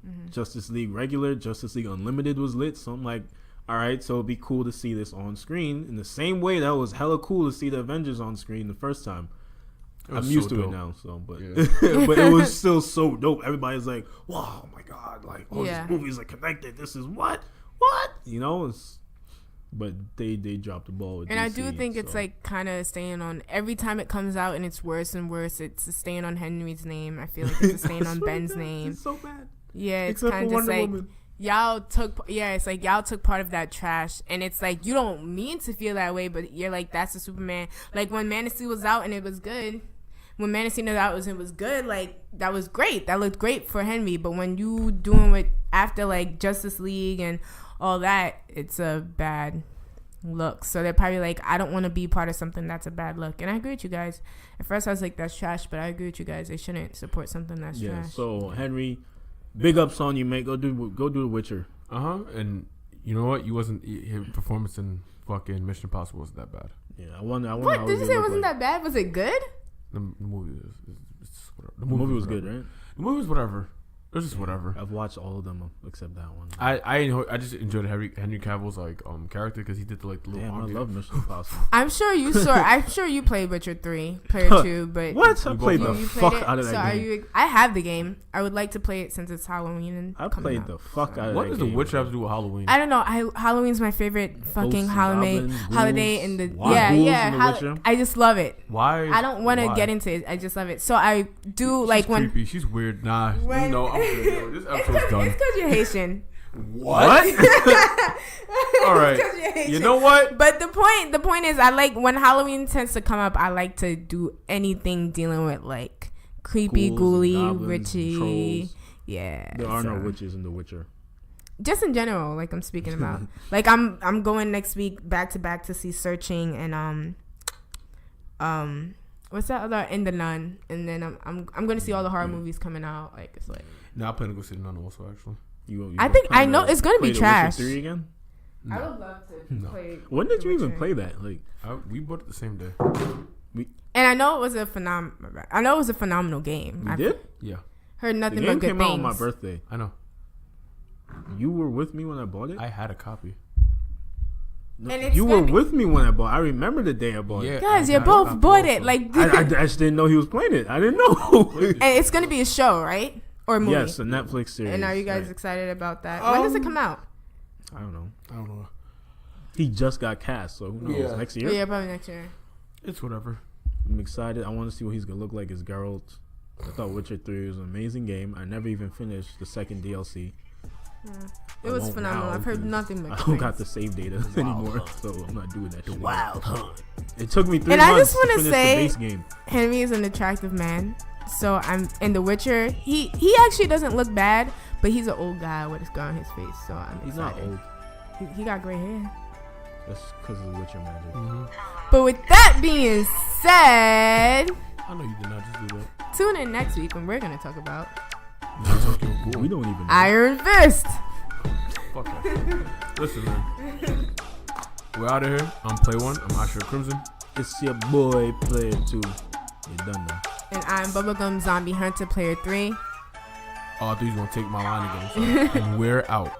Mm-hmm. Justice League regular, Justice League Unlimited was lit. So I'm like, all right, so it'd be cool to see this on screen in the same way that was hella cool to see the Avengers on screen the first time. I'm used to it now, so but but it was still so dope. Everybody's like, "Wow, oh my god! Like all these movies are connected. This is what, you know." But they dropped the ball with and DC, I do think it's like kind of staying on every time it comes out, and it's worse and worse. It's staying on Henry's name. I feel like it's staying on Ben's name. It's so bad. Yeah, it's kind of just like y'all took. Yeah, it's like y'all took part of that trash, and it's like you don't mean to feel that way, but you're like, that's a Superman. Like when Man of Steel was out and it was good. When Man of Steel was out, it was good. Like that was great. That looked great for Henry. But when you doing it after like Justice League and all that, it's a bad look. So they're probably like, I don't want to be part of something that's a bad look. And I agree with you guys. At first I was like, that's trash, but I agree with you guys. They shouldn't support something that's trash. So Henry, big ups on you, mate. Go do The Witcher. And you know what? His performance in fucking Mission Impossible wasn't that bad. Yeah, I wonder. What did you say? It wasn't that bad? Was it good? The movie The movie was good, right? The movie was whatever. It was just whatever. I've watched all of them except that one. I just enjoyed Henry Cavill's character because he did the little. Damn, I love Mission Impossible. I'm sure you played Witcher 3, Player 2, but what? I played the fuck out of that game. I have the game. I would like to play it since it's Halloween and I played the fuck out of that game. What does the Witcher have to do with Halloween? I don't know. Halloween's my favorite fucking holiday. And the I just love it. Why? I don't want to get into it. I just love it. So I do She's like when creepy. She's weird. Nah, no. This episode's done. It's because you're Haitian. What? All right. You know what? But the point is, I like when Halloween tends to come up. I like to do anything dealing with like creepy, Ghouls, ghouly, goblins, witchy. trolls. Yeah. There are no so- witches in The Witcher. Just in general, like I'm speaking about. Like I'm going next week back to back to see Searching and what's that other In the Nun, and then I'm going to see all the horror movies coming out. Like it's like. Now I plan to go see the Nun also actually. I think I know it's going to be trash. The Witcher 3 again? I would love to play. When did The you even Witcher. play that? Like, We bought it the same day. And I know it was a phenomenal game. you I did? Yeah, heard The nothing game but good came things. out on my birthday. I know. You were with me when I bought it? I had a copy. No, And it's you were gonna be- with me when I bought it. I remember the day I bought Yeah. it. Guys, I you had a both copy bought also. it. Like, I just didn't know he was playing it. I didn't know. and it's going to be a show, right? Or a movie. Yes, a Netflix series. And are you guys right. excited about that? When does it come out? I don't know. I don't know. He just got cast, so who knows? Yeah. Next year? Yeah, probably next year. It's whatever. I'm excited. I want to see what he's going to look like as Geralt. I thought Witcher 3 was an amazing game. I never even finished the second DLC. Yeah. I It was won't phenomenal. now, I've heard 'cause nothing but I good don't got the things. save data anymore, so I'm not doing that shit. Hunt. It took me 3 And I months just wanna to finish say- the base game. Henry is an attractive man. So I'm in The Witcher. He actually doesn't look bad, but he's an old guy with a scar on his face. So I'm He's not excited. old. He got gray hair. That's because of the Witcher magic. Mm-hmm. But with that being said, I know you did not just do that. tune in next week when we're gonna talk about We don't even know. Iron Fist. Fuck that. Listen, man. We're out of here. I'm Play One. I'm Asher Crimson. It's your boy, Player 2. You're done now. And I'm Bubblegum Zombie Hunter Player 3. Oh, I thought you was gonna take my line again. Sorry. And we're out.